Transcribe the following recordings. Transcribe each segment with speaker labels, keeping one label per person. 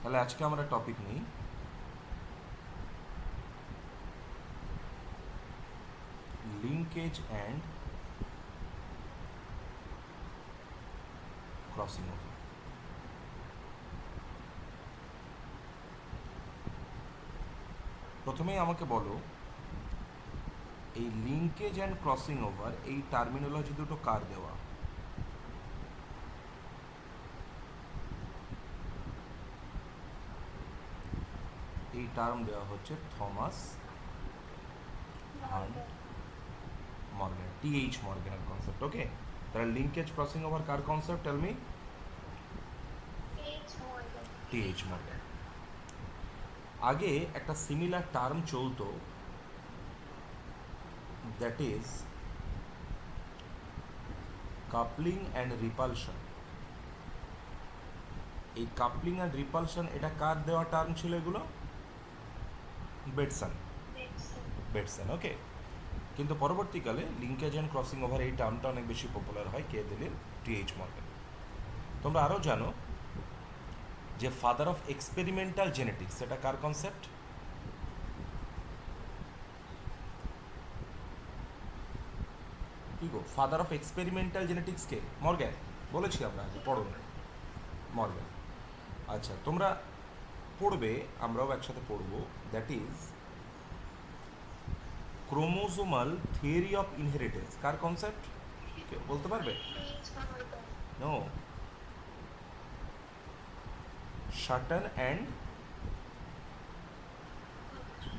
Speaker 1: তাহলে আজকে আমরা টপিক নিই লিঙ্কেজ অ্যান্ড ক্রসিং ওভার। প্রথমেই আমাকে বলো, এই লিঙ্কেজ অ্যান্ড ক্রসিং ওভার এই টার্মিনোলজি দুটো কার দেওয়া? এই টার্ম দেওয়া হচ্ছে থমাস ভান মর্গ্যান, টিএইচ মর্গ্যানের কনসেপ্ট। ওকে, তাহলে লিঙ্কেজ ক্রসিং ওভার কার concept? Tell me. TH Morgan. আগে একটা সিমিলার টার্ম চলতো, that is coupling and repulsion. এই কাপলিং অ্যান্ড রিপালশন এটা কার দেওয়া টার্ম ছিল? এগুলো বেটসন। ওকে, কিন্তু পরবর্তীকালে লিঙ্কেজ অ্যান্ড ক্রসিং ওভার এই টার্মটা অনেক বেশি পপুলার হয়। কে দিলেন? T H Morgan. তোমরা আরও জানো যে ফাদার অফ এক্সপেরিমেন্টাল জেনেটিক্স এটা কার কনসেপ্ট? কি গো, ফাদার অফ এক্সপেরিমেন্টাল জেনেটিক্স কে? মর্গ্যান। বলেছি আমরা আগে, পড়ো না। মর্গ্যান। আচ্ছা, তোমরা পড়বে, আমরাও একসাথে পড়বো। That is chromosomal theory of inheritance কার কনসেপ্ট? বলতে পারবে? No, Sutton and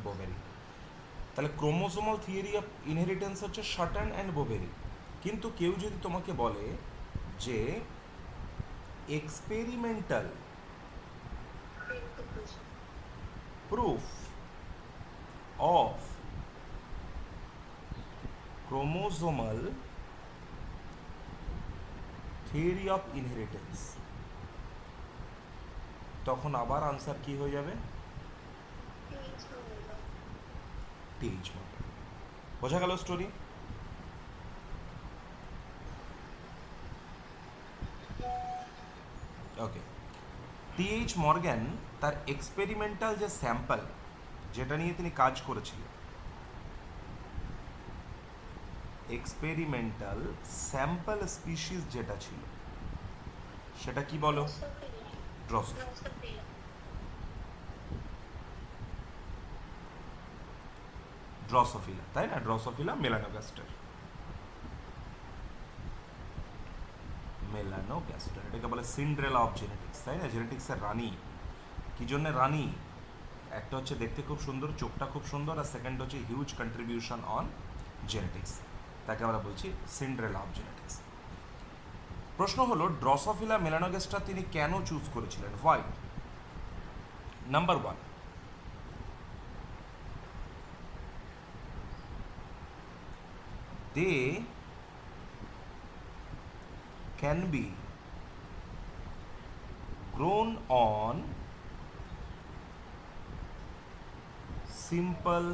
Speaker 1: Boveri. তাহলে ক্রোমোজোমাল থিওরি অফ ইনহেরিটেন্স হচ্ছে শাটন অ্যান্ড বোভেরি। কিন্তু কেউ যদি তোমাকে বলে যে experimental proof of chromosomal theory of inheritance, তখন আবার আনসার কি হয়ে যাবে? T H Morgan. বোঝা গেল স্টোরি? ওকে, টিএইচ মর্গ্যান তার এক্সপেরিমেন্টাল যে স্যাম্পল যেটা নিয়ে তিনি কাজ করেছিলেন, এক্সপেরিমেন্টাল স্যাম্পল স্পিসিস যেটা ছিল সেটা কি বলো? ড্রসোফিলা, তাই না? ড্রসোফিলা মেলানোগাস্টার। এটাকে বলে সিন্ড্রেলা অফ জেনেটিক্স, তাই না? জেনেটিক্সের রানী। কি জন্য রানী? একটা হচ্ছে দেখতে খুব সুন্দর, চোখটা খুব সুন্দর, আর সেকেন্ড হচ্ছে হিউজ কন্ট্রিবিউশন অন জেনেটিক্স। তাকে আমরা বলছি সিন্ড্রেলা অফ জেনেটিক্স। প্রশ্ন হলো, ড্রসোফিলা মেলানোগাস্টার তিনি কেন চুজ করেছিলেন? Why? Number one, they can be grown on simple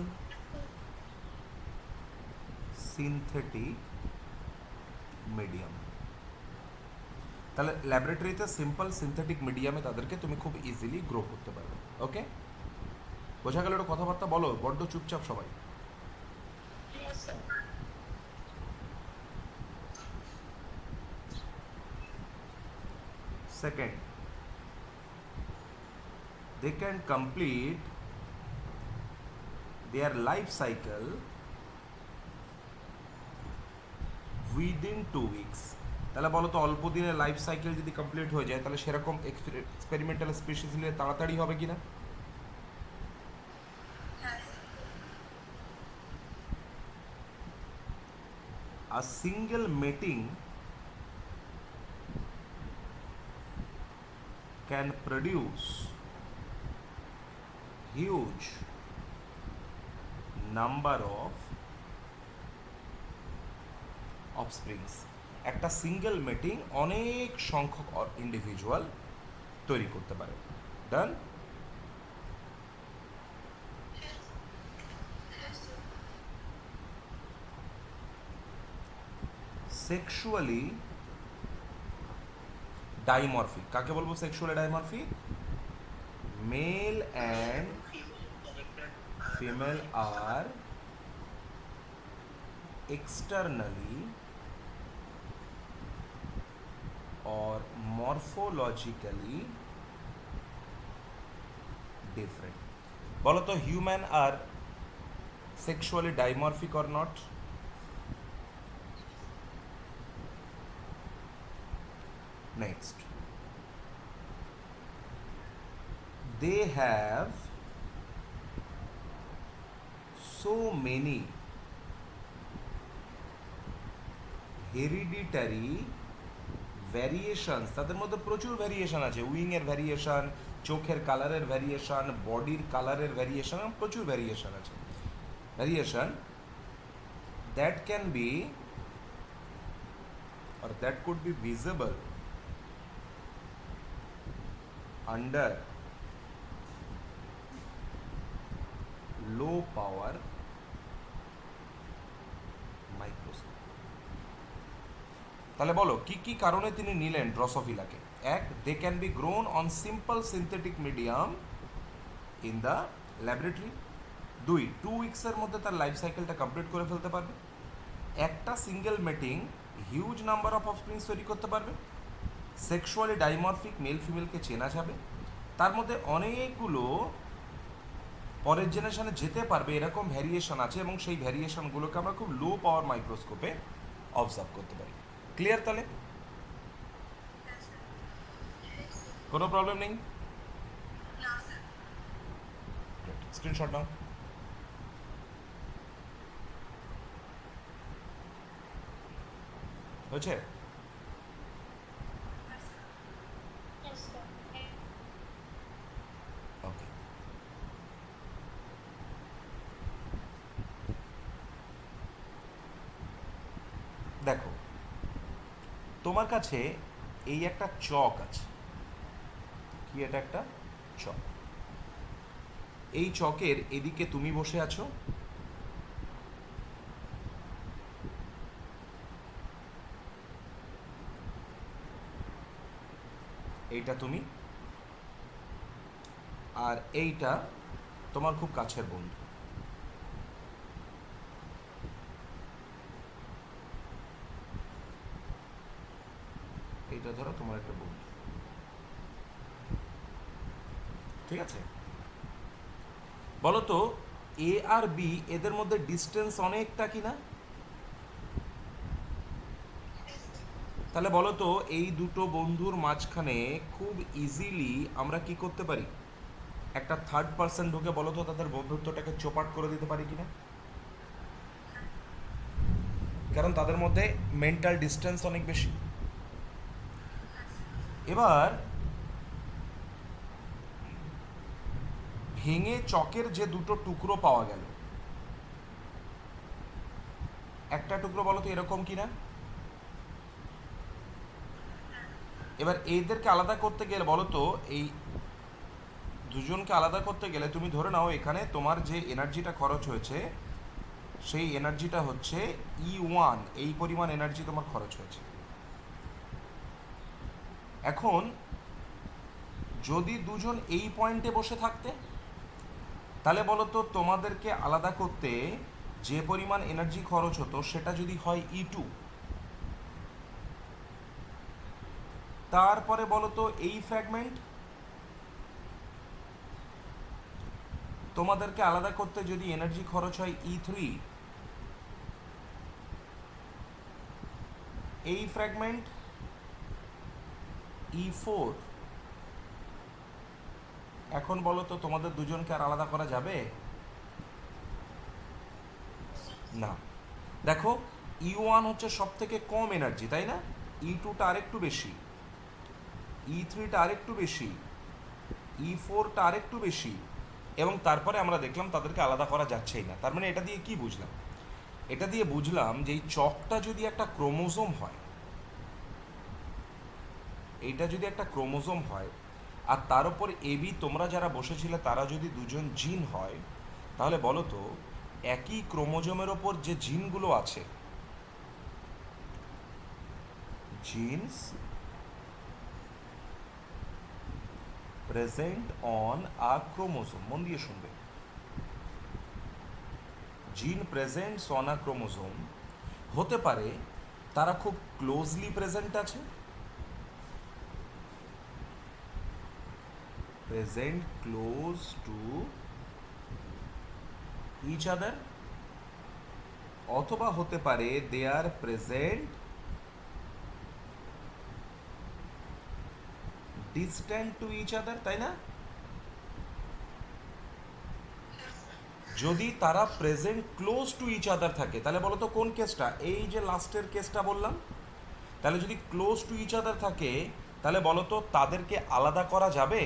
Speaker 1: synthetic medium। তাহলে ল্যাবরেটরিতে সিম্পল সিনথেটিক মিডিয়ামে তাদেরকে তুমি খুব ইজিলি গ্রো করতে পারবে। ওকে, বোঝা গেল? একটা কথাবার্তা বলো, বড্ড চুপচাপ সবাই। Second, they can complete their life cycle within 2 weeks। তাহলে বলো তো, অল্প দিনের লাইফ সাইকেল যদি কমপ্লিট হয়ে যায়, তাহলে সেরকম এক্সপেরিমেন্টাল স্পিসিস নিলে তাড়াতাড়ি হবে কিনা? A single mating can produce huge number of অফস্প্রিংস। একটা সিঙ্গেল মেটিং অনেক সংখ্যক ইন্ডিভিজুয়াল তৈরি করতে পারে। ডান? সেক্সুয়ালি ডাইমরফিক কাকে বলবো? Sexually dimorphic male and female are externally or morphologically different. বলো তো human are sexually dimorphic or not? Next, they have so many hereditary variations, তাদের মধ্যে প্রচুর ভ্যারিয়েশন আছে, উইংয়ের ভ্যারিয়েশন, চোখের কালারের ভ্যারিয়েশন, বডির কালারের ভ্যারিয়েশন, প্রচুর ভ্যারিয়েশন আছে, variation that can be or that could be visible under low power microscope. তাহলে বলো কি কি কারণে তিনি নিলেন ড্রসোফিলাকে? এক, they can be grown on simple synthetic medium in the laboratory. দুই, 2 উইকসের মধ্যে তার লাইফ সাইকেলটা কমপ্লিট করে ফেলতে পারবে। একটা single mating huge number of offsprings তৈরি করতে পারবে। সেক্সুয়ালি ডাইমরফিক মেল ফিমেলকে চেনা যাবে, তার মধ্যে অনেকগুলো পরের জেনারেশনে যেতে পারবে এরকম ভ্যারিয়েশন আছে, এবং সেই ভ্যারিয়েশনগুলোকে আমরা খুব লো পাওয়ার মাইক্রোস্কোপে অবজার্ভ করতে পারি। ক্লিয়ার? তাহলে কোনো প্রবলেম নেই? স্ক্রিনশট নাও। হয়েছে? ওকে, দেখো তোমার কাছে এই একটা চক আছে, কি এটা? একটা চক। এই চকের এদিকে তুমি বসে আছো, এইটা তুমি, আর এইটা তোমার খুব কাছের বন্ধু। এইটা ধরো তোমার একটা বন্ধু, ঠিক আছে? বলো তো এ আর বি এদের মধ্যে ডিস্টেন্স অনেকটা কিনা? তাহলে বলো তো এই দুটো বন্ধুর মাঝখানে খুব ইজিলি আমরা কি করতে পারি? একটা থার্ড পার্সন ঢুকে বলো তো তাদের বন্ধুত্বটাকে চোপাট করে দিতে পারি কিনা? কারণ তাদের মধ্যে মেন্টাল ডিস্টেন্স অনেক বেশি। এবার ভেঙে চকের যে দুটো টুকরো পাওয়া গেল, একটা টুকরো বলো তো এরকম কিনা? এবার এদেরকে আলাদা করতে গেলে বলো তো, এই দুজনকে আলাদা করতে গেলে তুমি ধরে নাও এখানে তোমার যে এনার্জিটা খরচ হয়েছে সেই এনার্জিটা হচ্ছে E1, এই পরিমাণ এনার্জি তোমার খরচ হয়েছে। এখন যদি দুজন এই পয়েন্টে বসে থাকতে, তাহলে বলো তো তোমাদেরকে আলাদা করতে যে পরিমাণ এনার্জি খরচ হতো সেটা যদি হয় E2, তারপরে বলো তো এই ফ্র্যাগমেন্ট তোমাদেরকে আলাদা করতে যদি এনার্জি খরচ হয় E3, এই ফ্র্যাগমেন্ট E4। এখন বলো তো তোমাদের দুজনকে আর আলাদা করা যাবে? না। দেখো E1 হচ্ছে সব থেকে কম এনার্জি, তাই না? E2টা আরেকটু বেশি, E3টা আরেকটু বেশি, E4টা আরেকটু বেশি, এবং তারপরে আমরা দেখলাম তাদেরকে আলাদা করা যাচ্ছেই না। তার মানে এটা দিয়ে কি বুঝলাম? এটা দিয়ে বুঝলাম যে এই চকটা যদি একটা ক্রোমোজোম হয়, এইটা যদি একটা ক্রোমোজোম হয়, আর তার উপর এবি তোমরা যারা বসেছিলে তারা যদি দুজন জিন হয়, তাহলে বলো তো একই ক্রোমোজোমের ওপর যে জিনগুলো আছে, genes present on a chromosome, মন দিয়ে শুনবে, জিন প্রেজেন্টস অন আ ক্রোমোজোম, হতে পারে তারা খুব ক্লোজলি প্রেজেন্ট আছে, present close to each other, অথবা হতে পারে they are present distant to each other, তাই না? যদি তারা present close to each other থাকে তাহলে বলো তো কোন কেসটা, এই যে লাস্টের কেসটা বললাম, তাহলে যদি ক্লোজ টু ইচ আদার থাকে তাহলে বলো তো তাদেরকে আলাদা করা যাবে?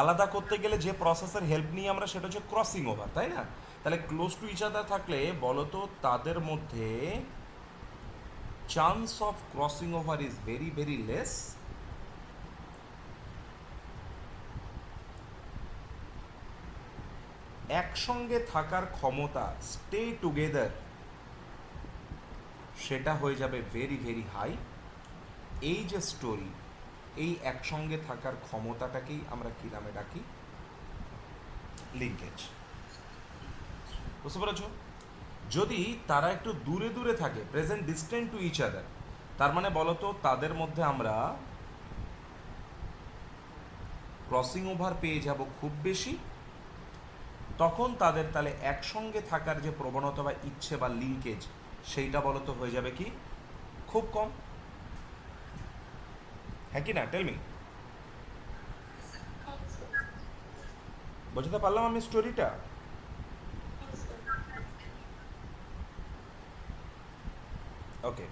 Speaker 1: আলাদা করতে গেলে যে প্রসেসের হেল্প নিয়ে আমরা সেটা হচ্ছে ক্রসিং ওভার, তাই না? তাহলে ক্লোজ টু ইচ আদার থাকলে বলো তো তাদের মধ্যে chance of crossing over is very very less. একসঙ্গে থাকার ক্ষমতা, স্টে টুগেদার, সেটা হয়ে যাবে ভেরি ভেরি হাই। এই যে স্টোরি, এই একসঙ্গে থাকার ক্ষমতাটাকেই আমরা কী নামে ডাকি? লিঙ্কেজ। বুঝতে পেরেছ? যদি তারা একটু দূরে দূরে থাকে, present distant to each other, তার মানে বলতো তাদের মধ্যে আমরা ক্রসিং ওভার পেয়ে যাব খুব বেশি, তখন তাদের তাহলে একসঙ্গে থাকার যে প্রবণতা বা ইচ্ছে বা লিঙ্কেজ, সেইটা বলতো হয়ে যাবে কি? খুব কম। হ্যাঁ কি না? টেলমি, বুঝতে পারলাম আমি স্টোরিটা? ওকে,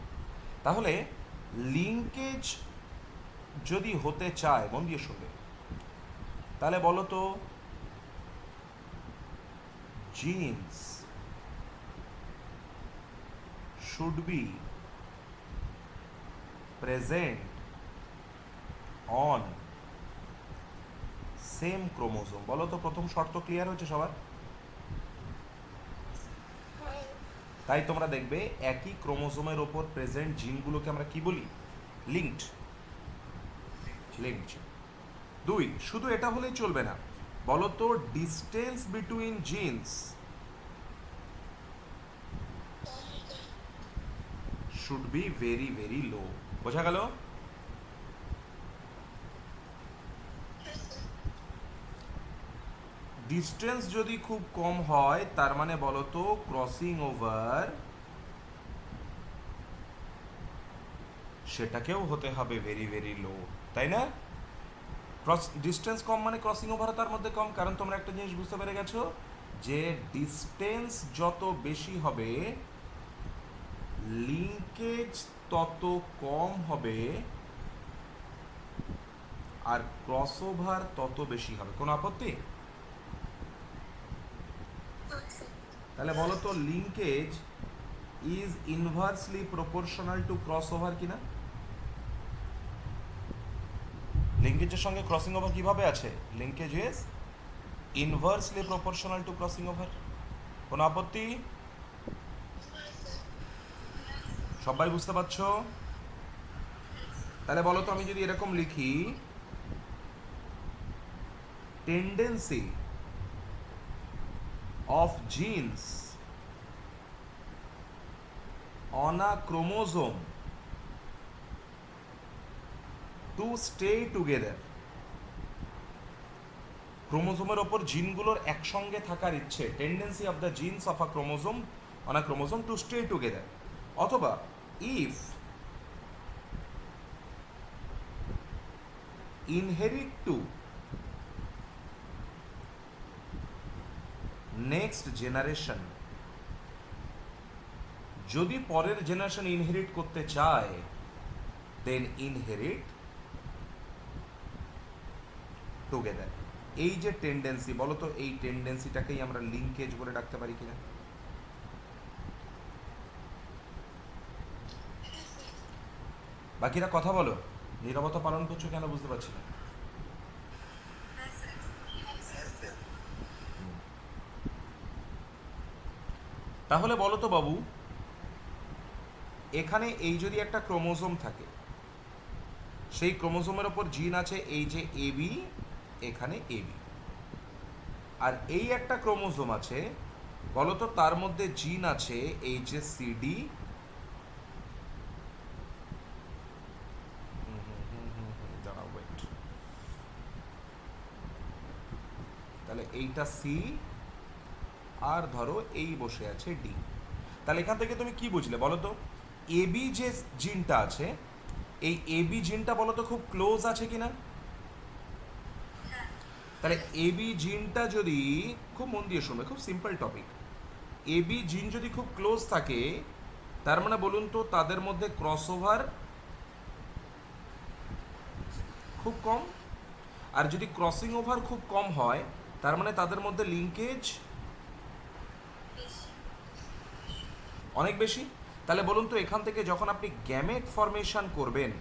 Speaker 1: তাহলে লিঙ্কেজ যদি হতে চায়, মন দিয়ে শুনবে, তাহলে বলো তো genes should be present on same chromosome. বলো তো প্রথম শর্ত ক্লিয়ার হচ্ছে সবার? তাই তোমরা দেখবে একই ক্রোমোজোমের ওপর প্রেজেন্ট জিনগুলোকে আমরা কি বলি? লিঙ্কড। লিঙ্কড। দুই, শুধু এটা হলেই চলবে না, বলো তো distance between genes should be very very low. বোঝা গেল? ডিস্টেন্স যদি খুব কম হয় তার মানে বলো তো ক্রসিং ওভার সেটাকেও হতে হবে ভেরি ভেরি লো, তাই না? ক্রস ডিস্টেন্স কম মানে ক্রসিং ওভারও তার মধ্যে কম, কারণ তোমরা একটা জিনিস বুঝতে পেরে গেছো যে ডিস্টেন্স যত বেশি হবে লিঙ্কেজ তত কম হবে, আর ক্রস ওভার তত বেশি হবে। কোনো আপত্তি? তাহলে বলো তো linkage is inversely proportional to cross over কিনা? লিঙ্কেজের সঙ্গে ক্রসিং ওভার কিভাবে আছে? Linkage is inversely proportional to crossing over. কোনো আপত্তি? সবাই বুঝতে পারছো? তাহলে বলো তো আমি যদি এরকম লিখি, tendency of genes on a chromosome to stay together, ক্রোমোজোমের ওপর জিনগুলোর একসঙ্গে থাকার ইচ্ছে, tendency of the genes of a chromosome on a chromosome to stay together, অথবা if inherit to next generation, যদি পরের জেনারেশন ইনহেরিট করতে চায় দেন ইনহেরিট টুগেদার। এই যে টেন্ডেন্সি, বলো তো এই টেন্ডেন্সিটাকেই আমরা লিঙ্কেজ বলে ডাকতে পারি কিনা? বাকিরা কথা বলো, নীরবতা পালন করছো কেন বুঝতে পারছি না। তাহলে বলো তো বাবু, এখানে এই যদি একটা ক্রোমোজোম থাকে, সেই ক্রোমোজোমের ওপর জিন আছে এই যে এবি, এখানে এবি, আর এই একটা ক্রোমোজোম আছে বলতো তার মধ্যে জিন আছে এই যে সিডি, দাঁড়াও ওয়েট, তাহলে এইটা সি, আর ধরো এই বসে আছে ডি। তাহলে এখান থেকে তুমি কি বুঝলে বলো তো, এবি যে জিনটা আছে এই এবি জিনটা বলো তো খুব ক্লোজ আছে কিনা? তাহলে এবি জিনটা যদি, খুব মন দিয়ে শুনবে, খুব সিম্পল টপিক, এবি জিন যদি খুব ক্লোজ থাকে তার মানে বলুন তো তাদের মধ্যে ক্রসওভার খুব কম, আর যদি ক্রসিং ওভার খুব কম হয় তার মানে তাদের মধ্যে লিঙ্কেজ অনেক বেশি। তাহলে বলুন তো এখান থেকে যখন আপনি গ্যামেট ফরমেশন করবেন,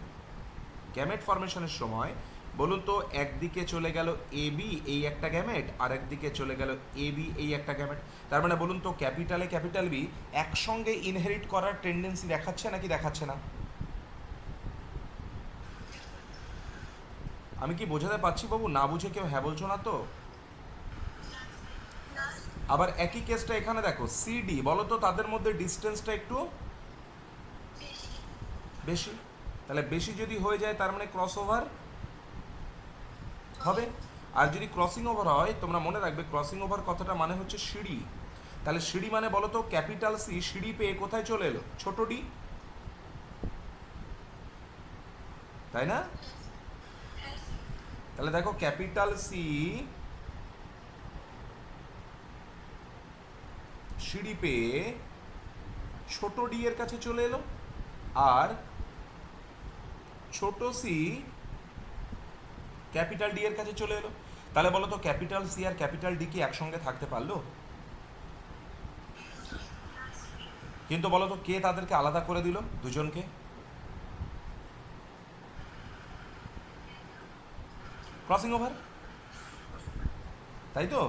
Speaker 1: গ্যামেট ফরমেশনের সময় বলুন তো একদিকে চলে গেল এবি এই একটা গ্যামেট, আর একদিকে চলে গেল এবি এই একটা গ্যামেট, তার মানে বলুন তো ক্যাপিটালে ক্যাপিটাল বি একসঙ্গে ইনহেরিট করার টেন্ডেন্সি দেখাচ্ছে নাকি দেখাচ্ছে না? আমি কি বোঝাতে পারছি বাবু? না বুঝে কেউ হ্যাঁ বলছো না তো? আবার একই কেসটা এখানে দেখো, সিডি বলো তো তাদের মধ্যে ডিস্টেন্সটা একটু বেশি, তাহলে বেশি যদি হয়ে যায় তার মানে ক্রস ওভার হবে। আর যদি ক্রসিং ওভার হয়, তোমরা মনে রাখবে ক্রসিং ওভার কথাটা মানে হচ্ছে সিঁড়ি, তাহলে সিঁড়ি মানে বলো তো ক্যাপিটাল সি সিঁড়ি পেয়ে কোথায় চলে এলো? ছোট ডি, তাই না? তাহলে দেখো ক্যাপিটাল সি সিঁড়ি পেয়ে ছোট ডি এর কাছে চলে এলো, আর ছোট সি ক্যাপিটাল ডি এর কাছে চলে এলো। তাহলে বলো তো ক্যাপিটাল সি আর ক্যাপিটাল ডি কি একসঙ্গে থাকতে পারলো? কিন্তু বলো তো কে তাদেরকে আলাদা করে দিল দুজনকে? ক্রসিং ওভার, তাই তো?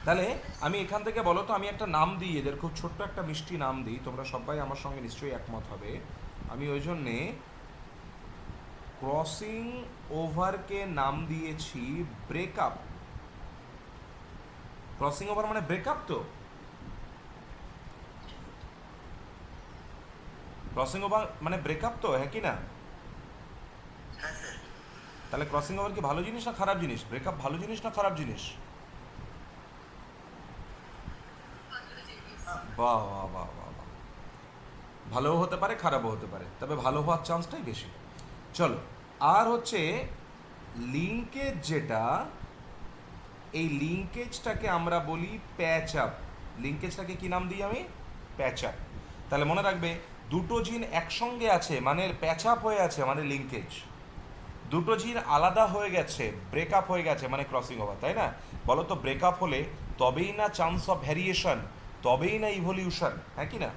Speaker 1: তাহলে আমি এখান থেকে বলো তো আমি একটা নাম দিই এদের, খুব ছোট্ট একটা মিষ্টি নাম দিই, তোমরা সবাই আমার সঙ্গে নিশ্চয়ই একমত হবে। আমি ওই জন্যে ক্রসিং ওভারকে নাম দিয়েছি ব্রেকআপ। ক্রসিং ওভার মানে ব্রেকআপ তো, ক্রসিং ওভার মানে ব্রেকআপ তো, হ্যাঁ কি না? তাহলে ক্রসিং ওভার কি ভালো জিনিস না খারাপ জিনিস? ব্রেকআপ ভালো জিনিস না খারাপ জিনিস? বাহ বাহ বাহ বাহ বাহ, ভালোও হতে পারে খারাপও হতে পারে, তবে ভালো হওয়ার চান্সটাই বেশি। চলো, আর হচ্ছে লিঙ্কেজ, যেটা এই লিঙ্কেজটাকে আমরা বলি প্যাচ আপ। লিঙ্কেজটাকে কি নাম দিই আমি? Patch up. তাহলে মনে রাখবে দুটো জিন একসঙ্গে আছে মানে প্যাচ আপ হয়ে আছে মানে লিঙ্কেজ, দুটো জিন আলাদা হয়ে গেছে ব্রেকআপ হয়ে গেছে মানে ক্রসিং ওভার, তাই না? বলো তো ব্রেকআপ হলে তবেই না চান্স অফ ভ্যারিয়েশন, তবেই না ইভলিউশন, হ্যাঁ কি না?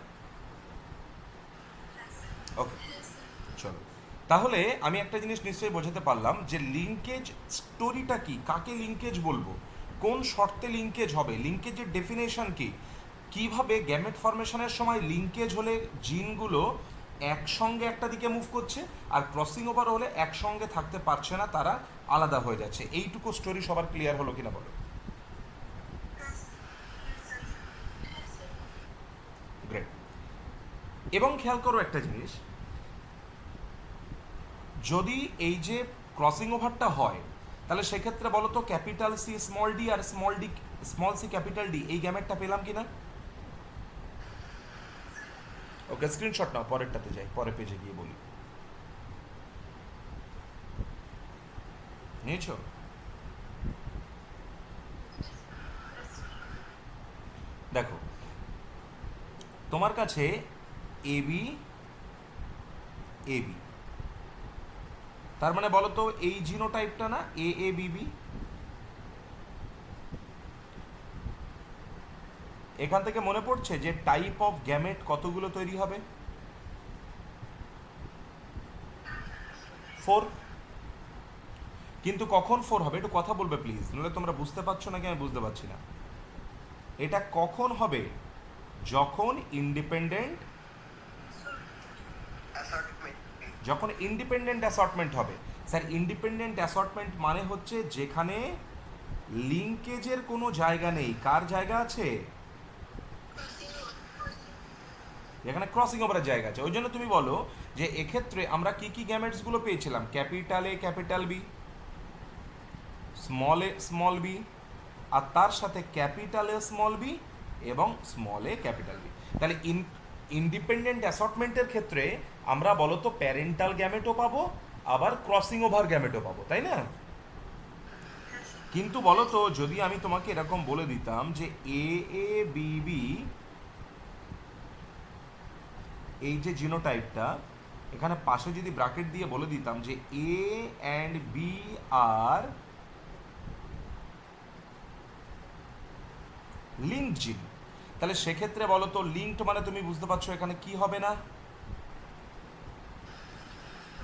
Speaker 1: ওকে, চলো, তাহলে আমি একটা জিনিস নিশ্চয়ই বোঝাতে পারলাম যে লিঙ্কেজ স্টোরিটা কি, কাকে লিঙ্কেজ বলবো, কোন শর্তে লিঙ্কেজ হবে, লিঙ্কেজের ডেফিনেশন কি, কিভাবে গ্যামেট ফরমেশনের সময় লিঙ্কেজ হলে জিনগুলো একসঙ্গে একটা দিকে মুভ করছে, আর ক্রসিং ওভার হলে একসঙ্গে থাকতে পারছে না, তারা আলাদা হয়ে যাচ্ছে। এইটুকু স্টোরি সবার ক্লিয়ার হলো কিনা বলো? গ্রেট। এবং খেয়াল করো একটা জিনিস, যদি এই যে ক্রসিং ওভারটা হয় তাহলে সেক্ষেত্রে বলো তো ক্যাপিটাল সি স্মল ডি আর স্মল সি ক্যাপিটাল ডি এই গ্যামেটটা পেলাম কিনা? ওকে, স্ক্রিনশট নাও, পরেরটাতে যাই, পরের পেজে গিয়ে বলি। নিয়েছো? দেখো তোমার কাছে এবি এবি, তার মানে বলো তো এই জিনোটাইপটা না এ এ বিবি, এখান থেকে মনে পড়ছে যে টাইপ অফ গ্যামেট কতগুলো তৈরি হবে? 4। কিন্তু কখন 4 হবে একটু কথা বলবে প্লিজ, নাহলে তোমরা বুঝতে পারছো নাকি আমি বুঝতে পারছি না। এটা কখন হবে? যখন ইন্ডিপেন্ডেন্ট যখন ইন্ডিপেন্ডেন্ট অ্যাসর্টমেন্ট হবে, স্যার ইন্ডিপেন্ডেন্ট অ্যাসর্টমেন্ট মানে হচ্ছে যেখানে লিঙ্কেজের কোনো জায়গা নেই। কার জায়গা আছে? যেখানে ক্রসিং ওভারের জায়গা আছে। ওই জন্য তুমি বলো যে এক্ষেত্রে আমরা কি কি গ্যামেটসগুলো পেয়েছিলাম, capital A capital B, small A small B, আর তার সাথে ক্যাপিটাল এ স্মল বি এবং স্মল এ ক্যাপিটাল বি। তাহলে ইন্ডিপেন্ডেন্ট অ্যাসর্টমেন্টের ক্ষেত্রে আমরা বলো তো প্যারেন্টাল গ্যামেটও পাবো, আবার ক্রসিং ওভার গ্যামেটও পাবো, তাই না? কিন্তু বলো তো যদি আমি তোমাকে এরকম বলে দিতাম যে এ এ বি বি, এই যে জিনোটাইপটা, এখানে পাশে যদি ব্র্যাকেট দিয়ে বলে দিতাম যে এ অ্যান্ড বি আর লিঙ্কড জিন, তাহলে সেক্ষেত্রে বলো তো লিঙ্কড মানে তুমি বুঝতে পারছো এখানে কি হবে না?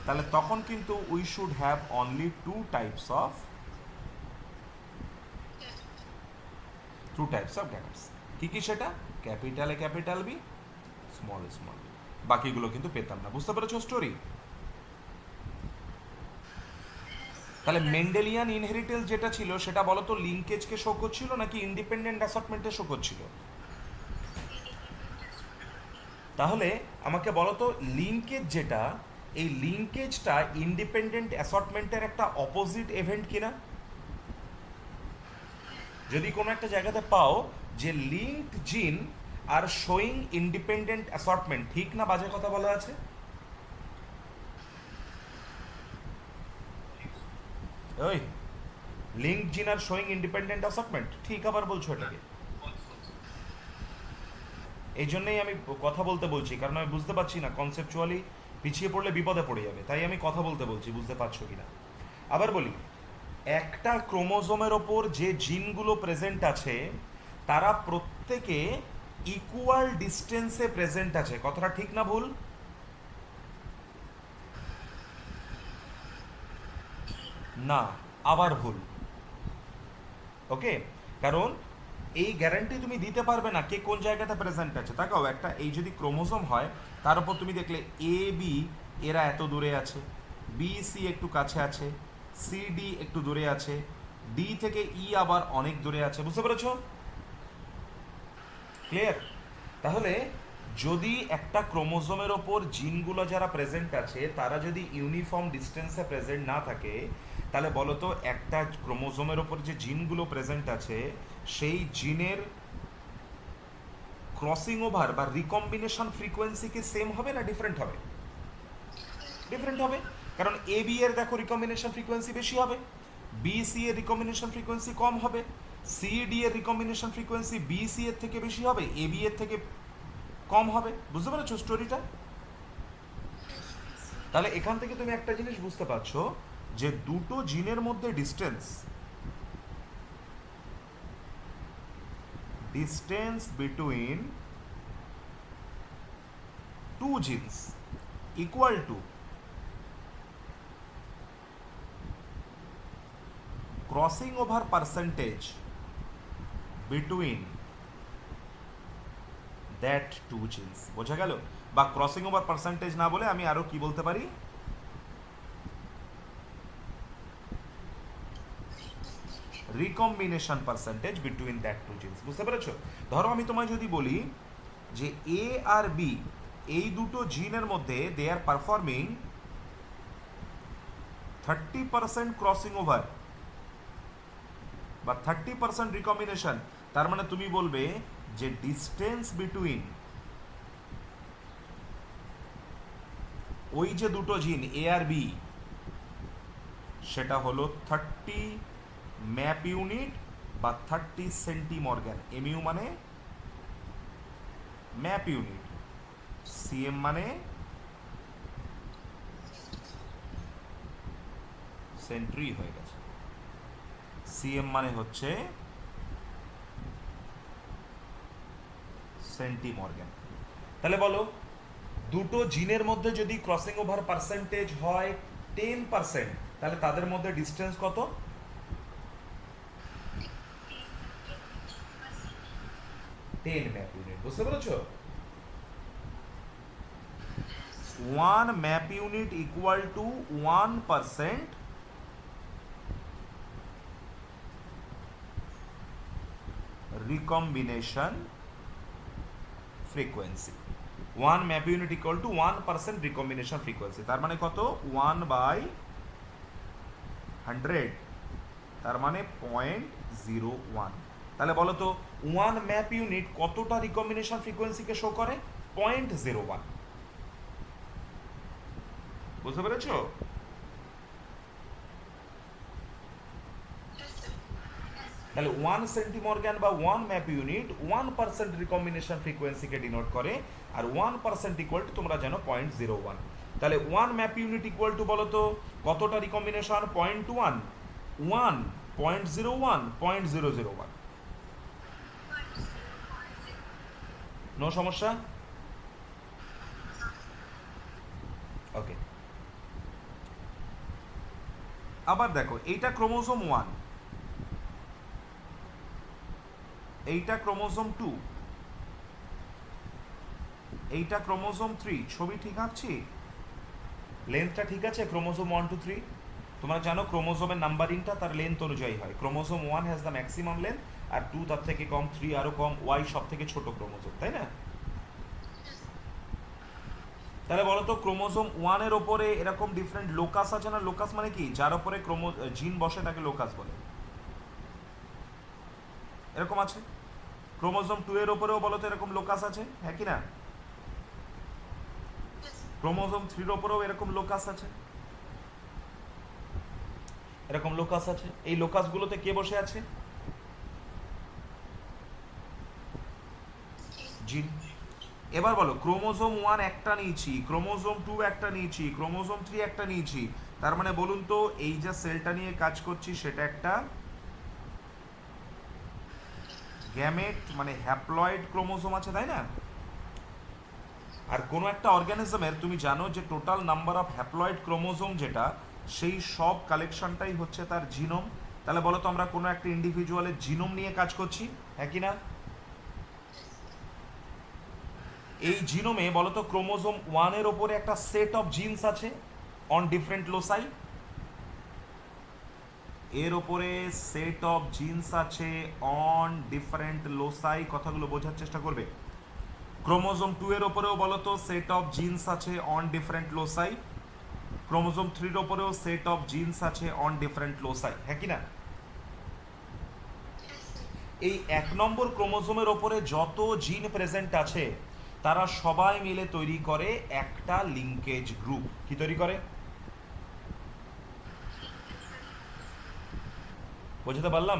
Speaker 1: তাহলে তখন কিন্তু we should have only two types of gametes. কি কি সেটা? Capital A capital B, small A small b. বাকিগুলো কিন্তু পেতাম না। বুঝতে পেরেছো স্টোরি? তাহলে মেন্ডেলিয়ান ইনহেরিটেন্স যেটা ছিল সেটা বলো তো লিঙ্কেজকে শো করছিল নাকি ইন্ডিপেন্ডেন্ট অ্যাসর্টমেন্টে শো করছিল? তাহলে আমাকে বলো তো লিঙ্কেজ যেটা, এই লিঙ্কেজটা ইন্ডিপেন্ডেন্ট অ্যাসর্টমেন্টের একটা অপোজিট ইভেন্ট কিনা? যদি কোনো একটা জায়গাতে পাও যে লিঙ্কড জিন আর শোয়িং ইন্ডিপেন্ডেন্ট অ্যাসর্টমেন্ট, ঠিক না বাজে কথা বলা আছে? ওই লিঙ্কড জিন আর শোয়িং ইন্ডিপেন্ডেন্ট অ্যাসর্টমেন্ট ঠিক আবার বলছো এটাকে? এই জন্যই আমি কথা বলতে বলছি, কারণ আমি বুঝতে পারছি না কনসেপচুয়ালি পিছিয়ে পড়লে বিপদে পড়ে যাবে, তাই আমি কথা বলতে বলছি, বুঝতে পারছো কিনা। আবার বলি, একটা ক্রোমোজোমের ওপর যে জিনগুলো প্রেজেন্ট আছে তারা প্রত্যেকে ইকুয়াল ডিস্টেন্সে প্রেজেন্ট আছে। কথাটা ঠিক না ভুল? না, আবার ভুল। ওকে, কারণ এই গ্যারান্টি তুমি দিতে পারবে না কে কোন জায়গাতে প্রেজেন্ট আছে। তাকাও, একটা এই যদি ক্রোমোজোম হয় তার উপর তুমি দেখলে এ বি এরা এত দূরে আছে, বি সি একটু কাছে আছে, সি ডি একটু দূরে আছে, ডি থেকে ই আবার অনেক দূরে আছে। বুঝতে পেরেছো? ক্লিয়ার? তাহলে যদি একটা ক্রোমোজোমের ওপর জিনগুলো যারা প্রেজেন্ট আছে তারা যদি ইউনিফর্ম ডিস্টেন্সে প্রেজেন্ট না থাকে, তাহলে বলো তো একটা ক্রোমোজোমের ওপর যে জিনগুলো প্রেজেন্ট আছে সেই জিনের ক্রসিং ওভার বা রিকম্বিনেশন ফ্রিকোয়েন্সি কি সেম হবে না ডিফারেন্ট হবে? ডিফারেন্ট হবে, কারণ এ বি এর দেখো রিকম্বিনেশন ফ্রিকোয়েন্সি বেশি হবে, বি সি এর রিকম্বিনেশন ফ্রিকোয়েন্সি কম হবে, সি ডি এর রিকম্বিনেশন ফ্রিকোয়েন্সি বি সি এর থেকে বেশি হবে, এ বি এর থেকে কম হবে। বুঝতে পেরেছো স্টোরিটা? তাহলে এখান থেকে তুমি একটা জিনিস বুঝতে পারছো যে দুটো জিনের মধ্যে distance between two genes equal to crossing over percentage between that two genes. বোঝা গেল? বা ক্রসিং ওভার পার্সেন্টেজ না বলে আমি আরো কি বলতে পারি, recombination percentage between that two genes. বুঝতে পেরেছো? ধরো আমি তোমায় যদি বলি যে এ আর বি এই দুটো জিনের মধ্যে দে আর পারফর্মিং 30% ক্রসিং ওভার বা 30% রিকম্বিনেশন, তার মানে তুমি বলবে যে ডিস্টেন্স বিটুইন ওই যে দুটো জিন এ আর বি সেটা হলো 30 ম্যাপ ইউনিট বা 30 সেন্টিমর্গ্যান। এমইউ মানে ম্যাপ ইউনিট, সিএম মানে সেন্ট্রি হয়ে গেছে, সিএম মানে হচ্ছে সেন্টিমর্গ্যান। তাহলে বলো দুটো জিনের মধ্যে যদি ক্রসিং ওভার পার্সেন্টেজ হয় 10%, তাহলে তাদের মধ্যে ডিস্টেন্স কত? 10 ম্যাপ ইউনিট। বুঝতে পেরেছো? one map unit equal to 1% recombination frequency. One map unit equal to 1% recombination frequency. তার মানে কত? 1/100, তার মানে 0.01। তাহলে বলো তো 1 ম্যাপ ইউনিট কতটা রিকম্বিনেশন ফ্রিকোয়েন্সিকে শো করে? 0.01। বুঝতে পেরেছো? তাহলে 1 সেন্টিমর্গ্যান বা 1 ম্যাপ ইউনিট 1% রিকম্বিনেশন ফ্রিকোয়েন্সিকে ডিনোট করে, আর 1% ইকুয়াল টু তোমরা জানো 0.01। তাহলে 1 ম্যাপ ইউনিট ইকুয়াল টু বলো তো কতটা রিকম্বিনেশন? 0.1, 1, 0.01, 0.001। নো সমস্যা? ওকে, আবার দেখো এইটা ক্রোমোজোম 1, এইটা ক্রোমোজোম 2, এইটা ক্রোমোজোম 3। ছবি ঠিক আঁকছি? লেন্থটা ঠিক আছে? ক্রোমোজোম 1 2 3। তোমরা জানো ক্রোমোজোমের নাম্বারিংটা তার লেন্থ অনুযায়ী হয়। Chromosome 1 has the maximum length, আর 2 তার থেকে কম, 3 আরো কম, ওয়াই সব থেকে ছোট ক্রোমোজোম, তাই না? তাহলে বলো তো ক্রোমোজোম 1 এর ওপরে এরকম ডিফারেন্ট লোকাস আছে না? লোকাস মানে কি? যার ওপরে জিন বসে তাকে লোকাস বলে। এরকম আছে। ক্রোমোজোম 2 এর ওপরেও বলো তো এরকম লোকাস আছে, হ্যাঁ কি না? ক্রোমোজোম 3 এর ওপরেও এরকম লোকাস আছে, এরকম লোকাস আছে। এই লোকাসগুলোতে কে বসে আছে? জিন। এবার বলো ক্রোমোজোম 1 একটা নিয়েছি, ক্রোমোজোম 2 একটা নিয়েছি, ক্রোমোজোম 3 একটা নিয়েছি, তার মানে বলুন তো এই যে সেলটা নিয়ে কাজ করছি সেটা একটা গ্যামেট মানে হ্যাপ্লয়েড ক্রোমোজোম আছে, তাই না? আর কোনো একটা অর্গানিজমের তুমি জানো যে total number of haploid chromosome যেটা, সেই সব কালেকশনটাই হচ্ছে তার জিনোম। তাহলে বলো তো আমরা কোনো একটা ইন্ডিভিজুয়ালের জিনোম নিয়ে কাজ করছি, হ্যাঁ কি না? এই জিনোমে বলো তো ক্রোমোজোম 1 এর ওপরে একটা সেট অফ জিনস আছে অন ডিফারেন্ট লোসাই, এর ওপরে সেট অফ জিনস আছে অন ডিফারেন্ট লোসাই। কথাগুলো বোঝার চেষ্টা করবে। ক্রোমোজোম 2 এর ওপরেও বলো তো সেট অফ জিনস আছে অন ডিফারেন্ট লোসাই। ক্রোমোজোম 3 এর ওপরেও সেট অফ জিনস আছে অন ডিফারেন্ট লোসাই, হ্যাঁ কি না? এই 1 নম্বর ক্রোমোজোমের ওপরে যত জিন প্রেজেন্ট আছে তারা সবাই মিলে তৈরি করে একটা লিঙ্কেজ গ্রুপ। কি তৈরি করে? বুঝতে পারলাম?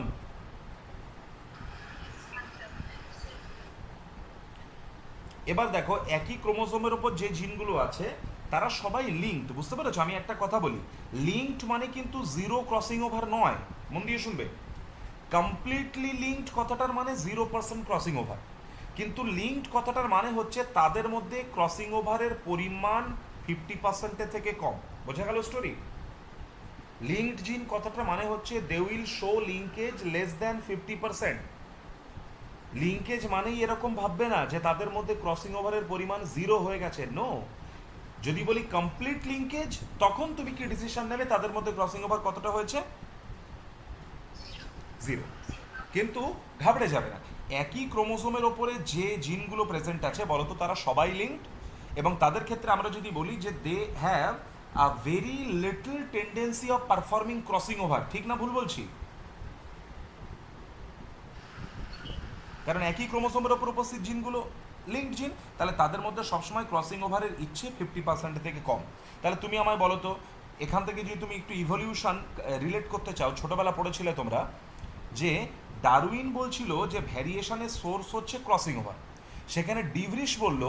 Speaker 1: এবার দেখো একই ক্রোমোজোমের ওপর যে জিনগুলো আছে তারা সবাই লিঙ্কড। বুঝতে পেরেছো? আমি একটা কথা বলি, লিঙ্কড মানে কিন্তু জিরো ক্রসিং ওভার নয়। মন দিয়ে শুনবে। কমপ্লিটলি লিঙ্কড কথাটার মানে 0% ক্রসিং ওভার, কিন্তু লিঙ্কড কথাটার মানে হচ্ছে তাদের মধ্যে ক্রসিং ওভারের পরিমাণ 50% থেকে কম। বোঝা গেল স্টোরি? লিঙ্কড জিন কথাটার মানে হচ্ছে they will show linkage less than 50%। Linkage মানেই এরকম ভাববে না যে তাদের মধ্যে ক্রসিং ওভারের পরিমাণ 0 হয়ে গেছে, নো। যদি বলি কমপ্লিট লিঙ্কেজ তখন তুমি কি ডিসিশন নেবে তাদের মধ্যে ক্রসিং ওভার কতটা হয়েছে? 0। কিন্তু ঘাবড়ে যাবে না, একই ক্রোমোজোমের ওপরে যে জিনগুলো প্রেজেন্ট আছে বলতো তারা সবাই লিঙ্কড, এবং তাদের ক্ষেত্রে আমরা যদি বলি যে they have a very little tendency of performing crossing over. ঠিক না ভুল বলছি? কারণ একই ক্রোমোসোমের ওপর উপস্থিত জিনগুলো লিঙ্কড জিন, তাহলে তাদের মধ্যে সবসময় ক্রসিং ওভারের ইচ্ছে 50% থেকে কম। তাহলে তুমি আমায় বলো তো এখান থেকে যদি তুমি একটু ইভলিউশন রিলেট করতে চাও, ছোটবেলা পড়েছিলে তোমরা যে ডারউইন বলছিল যে ভ্যারিয়েশনের সোর্স হচ্ছে ক্রসিং ওভার, সেখানে ডিভরিশ বলল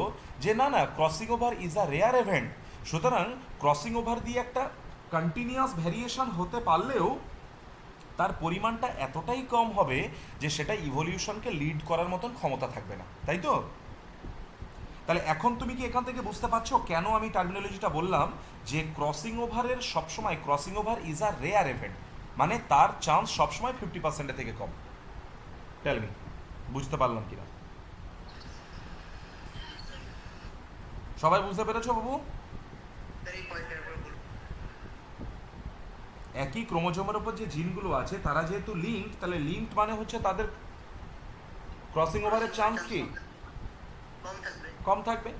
Speaker 1: যে না না, crossing over is a rare event. সুতরাং ক্রসিং ওভার দিয়ে একটা কন্টিনিউয়াস ভ্যারিয়েশন হতে পারলেও তার পরিমাণটা এতটাই কম হবে যে সেটা ইভলিউশনকে লিড করার মতন ক্ষমতা থাকবে না, তাই তো? তাহলে এখন তুমি কি এখান থেকে বুঝতে পারছো কেন আমি টার্মিনোলজিটা বললাম যে ক্রসিং ওভারের সবসময় crossing over is a rare event, মানে তার চান্স সবসময় 50% থেকে কম। টেল মি, বুঝতে পারলাম কিনা? সবাই বুঝতে পেরেছো বাবু? একই ক্রোমোজোমের উপর যে জিনগুলো আছে তারা যেহেতু লিঙ্কড, তাহলে লিঙ্কড মানে হচ্ছে তাদের ক্রসিং ওভারের চান্স কি কম থাকবে।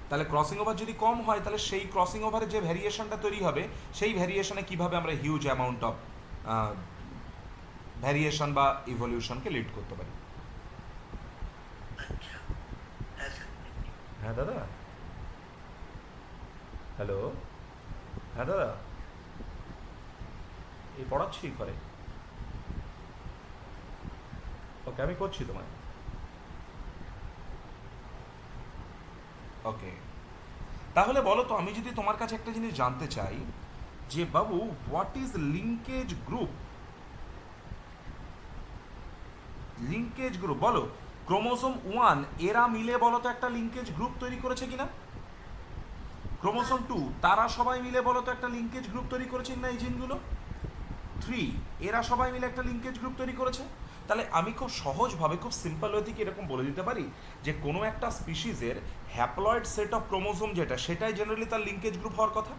Speaker 1: তাহলে ক্রসিং ওভার যদি কম হয় তাহলে সেই ক্রসিং ওভারে যে ভ্যারিয়েশনটা তৈরি হবে সেই ভ্যারিয়েশনে কিভাবে আমরা হিউজ অ্যামাউন্ট অফ ভ্যারিয়েশন বা ইভলিউশনকে লিড করতে পারি। হ্যাঁ দাদা, হ্যালো, হ্যাঁ দাদা, এই পড়াচ্ছি ঘরে, ওকে আমি করছি তোমায়, ওকে। তাহলে বলো তো, আমি যদি তোমার কাছে একটা জিনিস জানতে চাই যে বাবু, what is linkage group? Linkage group বলো, ক্রোমোসোম 1 এরা মিলে বলো তো একটা লিঙ্কেজ গ্রুপ তৈরি করেছে কিনা? ক্রোমোসোম 2 তারা সবাই মিলে বলো তো একটা লিঙ্কেজ গ্রুপ তৈরি করেছে কিনা? এই জিনগুলো 3 এরা সবাই মিলে একটা লিঙ্কেজ গ্রুপ তৈরি করেছে। তাহলে আমি খুব সহজভাবে, খুব সিম্পল ওয়ে থেকে এরকম বলে দিতে পারি যে কোনো একটা স্পিসিসের হ্যাপ্লয়েড সেট অফ ক্রোমোসোম যেটা, সেটাই জেনারেলি তার লিঙ্কেজ গ্রুপ হওয়ার কথা।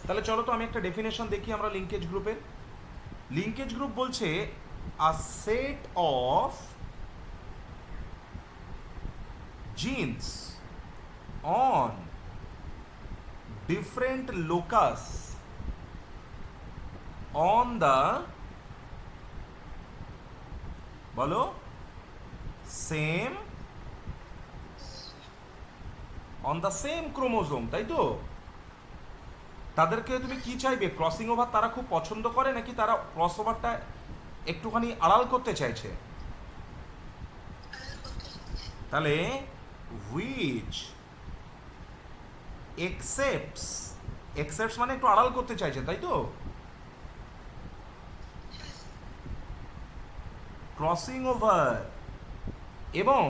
Speaker 1: তাহলে চলো তো আমি একটা ডেফিনেশন দেখি আমরা লিঙ্কেজ গ্রুপের। লিঙ্কেজ গ্রুপ বলছে a set of genes on different locus on the বলো সেম ক্রোমোজোম, তাই তো? তাদেরকে তুমি কি চাইবে? ক্রসিং ওভার তারা খুব পছন্দ করে নাকি তারা ক্রস ওভারটা একটুখানি আড়াল করতে চাইছে? তাহলে হুইচ একসেপ্টস মানে একটু আড়াল করতে চাইছে, তাই তো? ক্রসিং ওভার এবং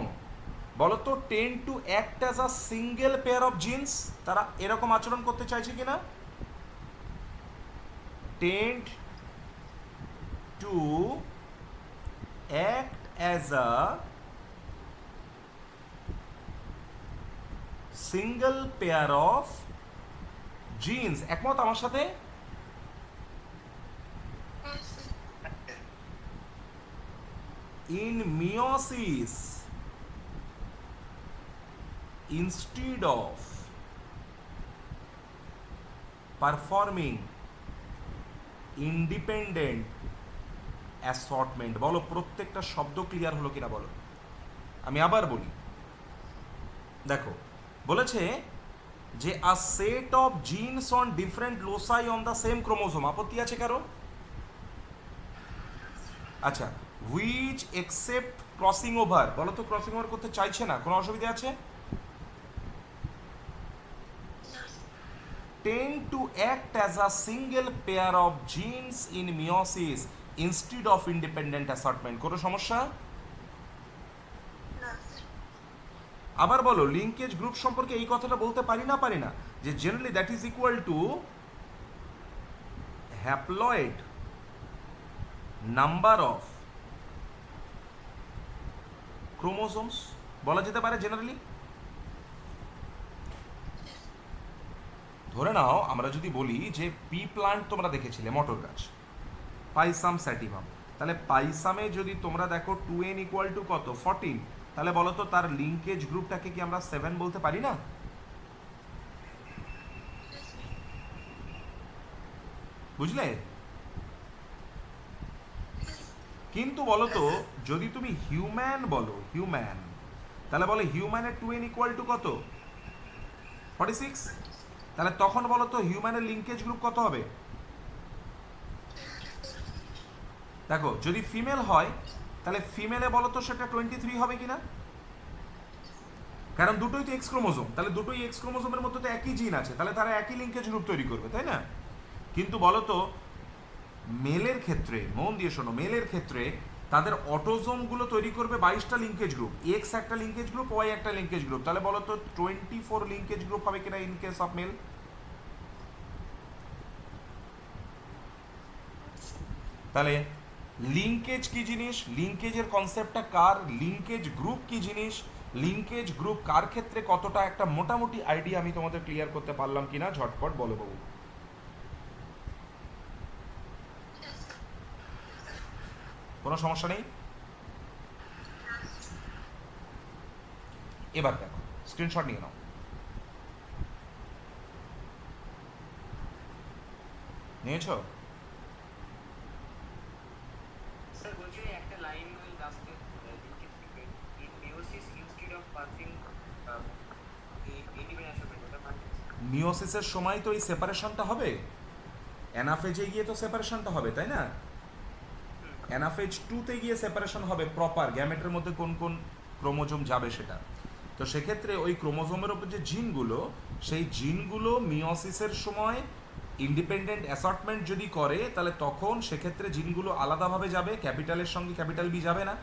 Speaker 1: বলো তো ten two act as a single pair of jeans, তারা এরকম আচরণ করতে চাইছে কিনা? Tend to act as a single pair of jeans. একমত আমার সাথে? in meiosis, instead of performing independent assortment, বলো প্রত্যেকটা শব্দ ক্লিয়ার হলো কিনা বলো। আমি আবার বলি, দেখো বলেছে যে a set of genes on different loci on the same chromosome. আপত্তি আছে কারো? আচ্ছা, হুইচ এক্সেপ্ট ক্রসিং ওভার, বলো তো ক্রসিং ওভার করতে চাইছে না, কোনো অসুবিধা আছে? Tend to act as a single pair of genes in meiosis instead of independent assortment, কোনো সমস্যা? আবার বলো, লিঙ্কেজ গ্রুপ সম্পর্কে এই কথাটা বলতে পারি না যে generally that is equal to haploid number of chromosomes, বলা যেতে পারে জেনারেলি। ধরে নাও আমরা যদি বলি যে পি প্লান্ট তোমরা দেখেছিলে, মটর গাছ, পাইসাম স্যাটিভাম, তাহলে পাইসামে যদি তোমরা দেখো 2n ইকুয়াল টু কত? 14। তাহলে বলো তো তার লিঙ্কেজ গ্রুপটাকে কি আমরা 7 বলতে পারি না? বুঝলে? কিন্তু বলো তো যদি তুমি হিউম্যান বলো, হিউম্যান, তাহলে বলো হিউম্যানের 2n ইকুয়াল টু কত? 46। তাহলে তখন বলো তো হিউম্যানের লিঙ্কেজ গ্রুপ কত হবে? দেখো যদি ফিমেল হয় তাহলে ফিমেলে বলো তো সেটা 23 হবে কিনা? কারণ দুটোই তো এক্স ক্রোমোজোম, তাহলে দুটোই এক্স ক্রোমোজোমের মধ্যে তো একই জিন আছে, তাহলে তারা একই লিঙ্কেজ গ্রুপ তৈরি করবে, তাই না? কিন্তু বলো তো মেলের ক্ষেত্রে, মন দিয়ে শোনো, মেলের ক্ষেত্রে তাদের অটোজোমগুলো তৈরি করবে 22টা লিঙ্কেজ গ্রুপ, এক্স একটা লিঙ্কেজ গ্রুপ, ওয়াই একটা লিঙ্কেজ গ্রুপ, তাহলে বলো তো 24 লিঙ্কেজ গ্রুপ হবে কিনা ইন কেস অফ মেল? তাহলে লিঙ্কেজ কি জিনিস, লিঙ্কেজের কনসেপ্টটা কার, লিঙ্কেজ গ্রুপ কি জিনিস, লিঙ্কেজ গ্রুপ কার ক্ষেত্রে কতটা, একটা মোটামুটি আইডিয়া আমি তোমাদের ক্লিয়ার করতে পারলাম কিনা, ঝটপট বলো বাবু। কোনো সমস্যা নেই? এবার দেখো, স্ক্রিনশট নিয়ে নাও। নিয়েছো?
Speaker 2: স্যার বলছি একটা লাইন ওই লাস্টে লিখে থেকে in meiosis instead of passing anime আসবে ওটা মানে
Speaker 1: মিওসিসের সময় তো এই সেপারেশনটা হবে, অ্যানাফেজে গিয়ে তো সেপারেশনটা হবে, তাই না? অ্যানাফেজ টুতে গিয়ে সেপারেশন হবে প্রপার, গ্যামেটের মধ্যে কোন কোন ক্রোমোজোম যাবে সেটা। তো সেক্ষেত্রে ওই ক্রোমোজোমের ওপর যে জিনগুলো, সেই জিনগুলো মিওসিসের সময় ইন্ডিপেন্ডেন্ট অ্যাসর্টমেন্ট যদি করে, তাহলে তখন সেক্ষেত্রে জিনগুলো আলাদাভাবে যাবে, ক্যাপিটালের সঙ্গে ক্যাপিটাল বি যাবে না।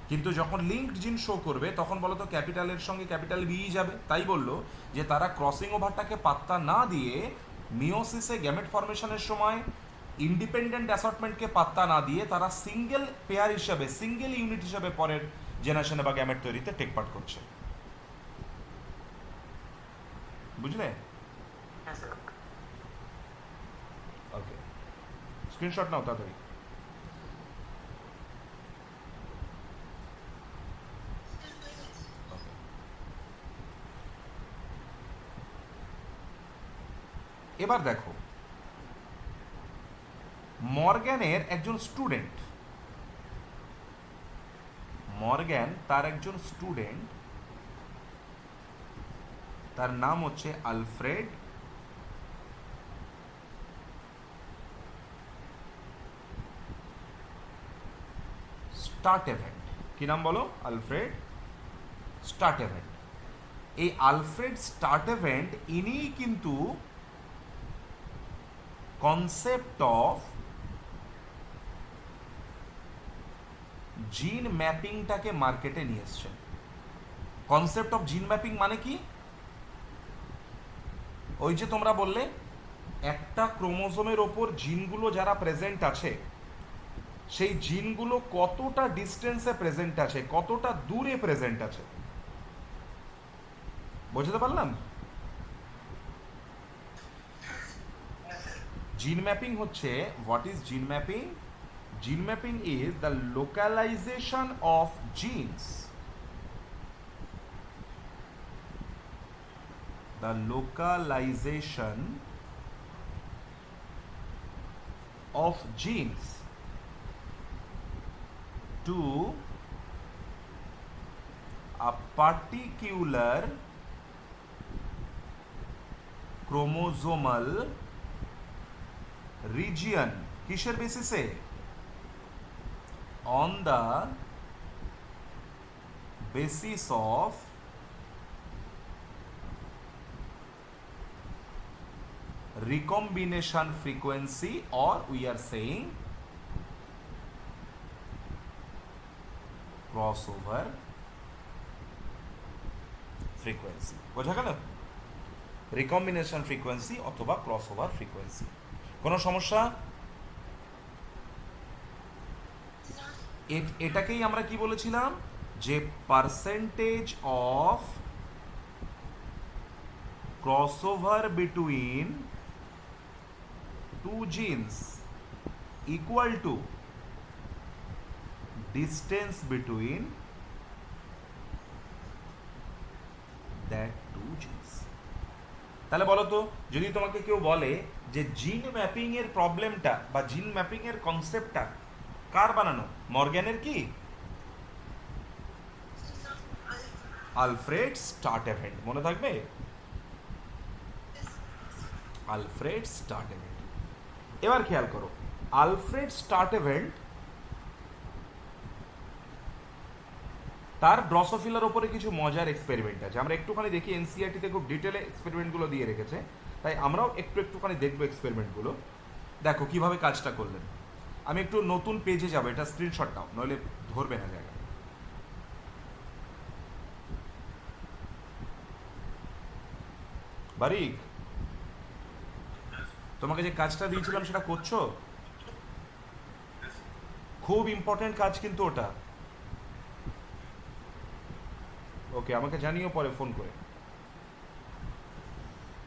Speaker 1: কিন্তু যখন লিঙ্কড জিন শো করবে তখন বলো তো ক্যাপিটালের সঙ্গে ক্যাপিটাল বি যাবে। তাই বললো যে তারা ক্রসিং ওভারটাকে পাত্তা না দিয়ে মিওসিসে গ্যামেট ফরমেশনের সময় ইন্ডিপেন্ডেন্ট অ্যাসর্টমেন্টকে পাত্তা না দিয়ে তারা সিঙ্গেল পেয়ার হিসাবে, সিঙ্গেল ইউনিট হিসাবে পরের জেনারেশনে বা গ্যামেট তৈরিতে টেক পার্ট করছে। বুঝলে?
Speaker 2: হ্যাঁ স্যার।
Speaker 1: ওকে, স্ক্রিনশট নাও তাড়াতাড়ি। Okay. এবার দেখো, মর্গ্যানের একজন স্টুডেন্ট, মর্গ্যান তার একজন স্টুডেন্ট, তার নাম হচ্ছে আলফ্রেড স্টার্টেভেন্ট। কি নাম বলো? আলফ্রেড স্টার্টেভেন্ট। এই আলফ্রেড স্টার্টেভেন্ট ইনি কিন্তু কনসেপ্ট অফ জিন ম্যাপিংটাকে মার্কেটে নিয়ে এসছেন। কনসেপ্ট অফ জিন ম্যাপিং মানে কি? ওই যে তোমরা বললে একটা ক্রোমোজোমের ওপর জিনগুলো যারা প্রেজেন্ট আছে, সেই জিনগুলো কতটা ডিস্টেন্সে প্রেজেন্ট আছে, কতটা দূরে প্রেজেন্ট আছে, বুঝতে পারলাম? জিন ম্যাপিং হচ্ছে, what is gene mapping? Gene mapping is the localization of genes, the localization of genes to a particular chromosomal region. কিসের বেসিসে? on the basis of recombination frequency, or we are saying crossover frequency. বোঝা গেল? Recombination frequency অথবা crossover frequency. কোনো সমস্যা? এটাকেই আমরা কি বলেছিলাম, যে percentage of crossover between two genes equal to distance between that two genes. তাহলে বলো তো, যদি তোমাকে কেউ বলে যে জিন ম্যাপিং এর প্রবলেমটা বা জিন ম্যাপিং এর কনসেপ্টটা কার বানানো? মর্গ্যানের কি? আলফ্রেড স্টার্টেভেন্ট। মনে থাকবে? আলফ্রেড স্টার্টেভেন্ট। এবার খেয়াল করো, আলফ্রেড স্টার্টেভেন্ট তার ড্রসোফিলার ওপরে কিছু মজার এক্সপেরিমেন্ট আছে। আমরা একটুখানি দেখি, এনসিআরটিতে খুব ডিটেলে এক্সপেরিমেন্টগুলো দিয়ে রেখেছে, তাই আমরাও একটুখানি দেখবো এক্সপেরিমেন্টগুলো। দেখো কিভাবে কাজটা করলেন। আমি একটু নতুন পেজে যাবো, এটা স্ক্রিনশট নাও, নইলে ধরবে না জায়গা। বারিক, তোমাকে যে কাজটা দিয়েছিলাম সেটা করছো? খুব ইম্পর্টেন্ট কাজ কিন্তু ওটা। ওকে, আমাকে জানিও পরে ফোন করে।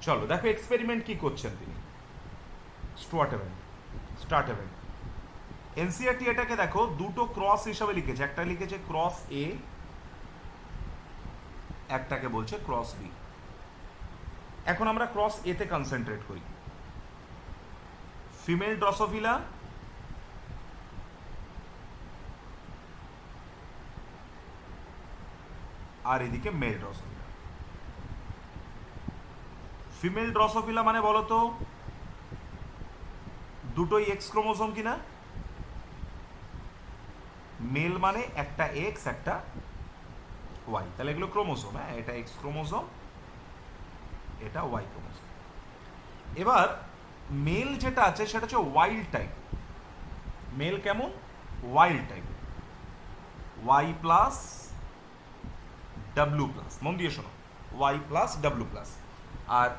Speaker 1: চলো দেখো এক্সপেরিমেন্ট কি করছেন তিনি। স্টার্ট ইভেন্ট এনসিআরটি এটাকে দেখো দুটো ক্রস হিসাবে লিখেছে, একটা লিখেছে ক্রস এ, একটাকে বলছে ক্রস বি। এখন আমরা ক্রস এ তে কনসেন্ট্রেট করি। ফিমেল ড্রসোফিলা আর এদিকে মেল ড্রসোফিলা। ফিমেল ড্রসোফিলা মানে বলো তো দুটোই এক্স ক্রোমোসোম কিনা? মেল মানে একটা এক্স একটা ওয়াই, তাহলে এগুলো ক্রোমোসোম। হ্যাঁ, এটা এক্স ক্রোমোসোম, এটা ওয়াই ক্রোমোসোম। এবার মেল যেটা আছে সেটা হচ্ছে ওয়াইল্ড টাইপ। মেল কেমন? Wild type, Y plus W plus. মন দিয়ে শোনো, ওয়াই প্লাস ডাব্লু প্লাস। আর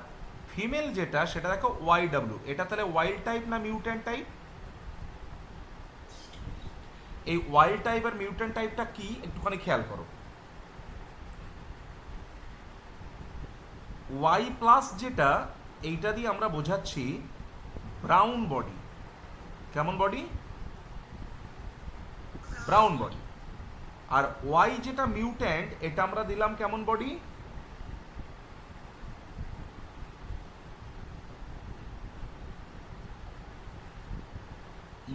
Speaker 1: ফিমেল যেটা সেটা দেখো ওয়াই ডাব্লু। এটা তাহলে ওয়াইল্ড টাইপ না মিউট্যান্ট টাইপ? এই ওয়াইল্ড টাইপ আর মিউট্যান্ট টাইপটা কি একটুখানি খেয়াল করো। ওয়াই প্লাস যেটা, এইটা দিয়ে আমরা বোঝাচ্ছি ব্রাউন বডি। কেমন বডি? Brown body. আর ওয়াই যেটা মিউট্যান্ট, এটা আমরা দিলাম কেমন বডি?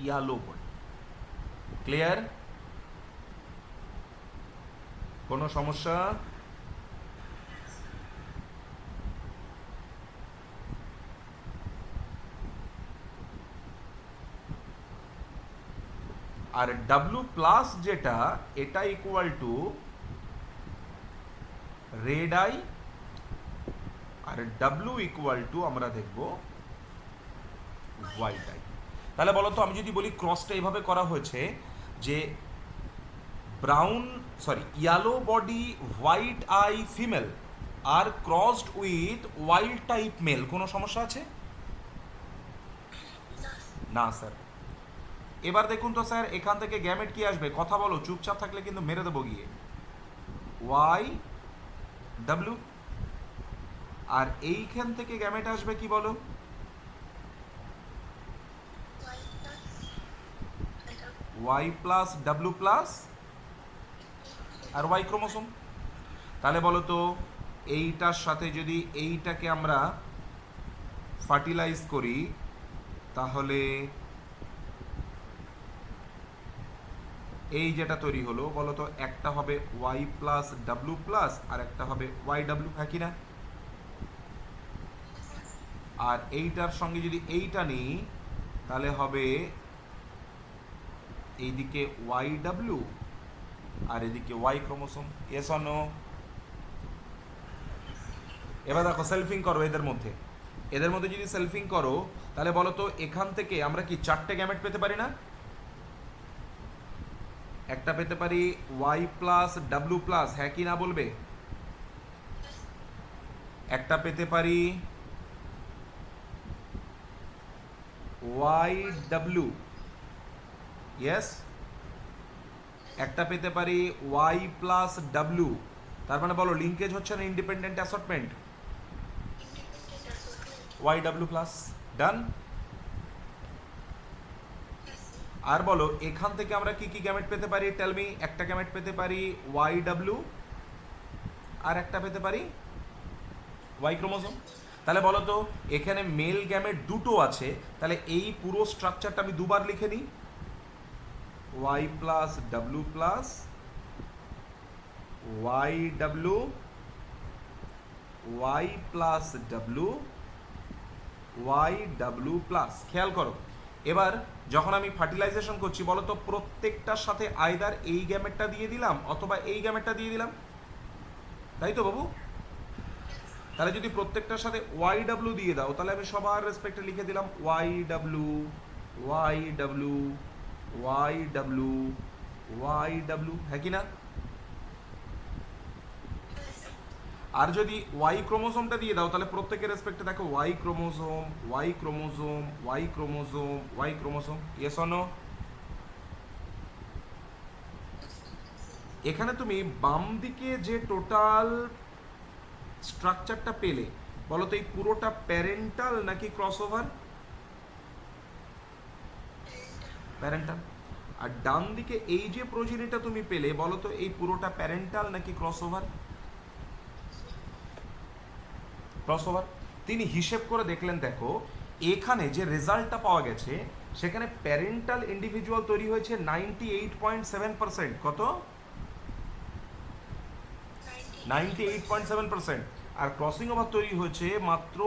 Speaker 1: Yellow body. ক্লিয়ার? কোনো সমস্যা? আর ডাব্লু প্লাস যেটা, এটা ইকুয়াল টু রেড আই, আর ডাব্লু ইকুয়াল টু আমরা দেখব হোয়াইট আই। তাহলে বলো তো, আমি যদি বলি ক্রসটা এইভাবে করা হয়েছে যে yellow body white eye female আর crossed with wild type male, কোনো সমস্যা আছে? না স্যার। এবার দেখুন তো স্যার, এখান থেকে গ্যামেট কি আসবে? কথা বলো, চুপচাপ থাকলে কিন্তু মেরে দেবো গিয়ে। Y W. আর এইখান থেকে গ্যামেট আসবে কি বলো? ওয়াই প্লাস ডাব্লু প্লাস আর ওয়াই ক্রোমোসোম। তাহলে বলো তো, এইটার সাথে যদি এইটাকে আমরা ফার্টিলাইজ করি, তাহলে এই যেটা তৈরি হলো বলো তো, একটা হবে ওয়াই প্লাস ডাব্লু প্লাস আর একটা হবে ওয়াই ডাব্লু, হ্যাঁ কি না? আর এইটার সঙ্গে যদি এইটা নিই তাহলে হবে এইদিকে ওয়াই ডাব্লু আর এদিকে Y chromosome. Yes or no? এবার দেখো সেলফিং করো এদের মধ্যে যদি সেলফিং করো, তাহলে বলো তো এখান থেকে আমরা কি চারটে গ্যামেট পেতে পারি না? একটা পেতে পারি ওয়াই প্লাস ডাব্লু প্লাস, হ্যাঁ কি না বলবে? একটা পেতে পারি ওয়াই ডাব্লু, ইয়েস। একটা পেতে পারি ওয়াই প্লাস ডাব্লু। তার মানে বলো লিঙ্কেজ হচ্ছে না independent assortment? Y W plus, done. আর বলো এখান থেকে আমরা কি কি গ্যামেট পেতে পারি? Tell me. একটা গ্যামেট পেতে পারি ওয়াই ডাব্লু আর একটা পেতে পারি ওয়াই ক্রোমোসোম। তাহলে বলো তো এখানে মেল গ্যামেট দুটো আছে, তাহলে এই পুরো স্ট্রাকচারটা আমি দুবার লিখে নিই। Y plus W plus Y W, Y plus W, Y W plus. খেয়াল করো, এবার যখন আমি ফার্টিলাইজেশন করছি বলো তো, প্রত্যেকটার সাথে আইদার এই গ্যামেটটা দিয়ে দিলাম অথবা এই গ্যামেটটা দিয়ে দিলাম, তাই তো বাবু? তাহলে যদি প্রত্যেকটার সাথে ওয়াই ডাব্লু দিয়ে দাও, তাহলে আমি সবার রেসপেক্টে লিখে দিলাম Y W, Y W, Y W, Y W, হ্যাঁ কি না? আর যদি ওয়াই ক্রোমোসোমটা দিয়ে দাও, তাহলে প্রত্যেকের রেসপেক্টে দেখো Y chromosome, Y chromosome, Y chromosome, Y chromosome. Yes or no? এখানে তুমি বাম দিকে যে টোটাল স্ট্রাকচারটা পেলে বলো তো এই পুরোটা প্যারেন্টাল নাকি ক্রসওভার? প্যারেন্টাল। আর ডান দিকে এই যে প্রোজেনিটা তুমি পেলে বলো তো এই পুরোটা প্যারেন্টাল নাকি ক্রসওভার? ক্রসওভার। তিনি হিসেব করে দেখলেন, দেখো এখানে যে রেজাল্টটা পাওয়া গেছে সেখানে প্যারেন্টাল ইন্ডিভিজুয়াল তৈরি হয়েছে 98.7%। কত? 98.7%। আর ক্রসিং ওভার তৈরি হয়েছে মাত্র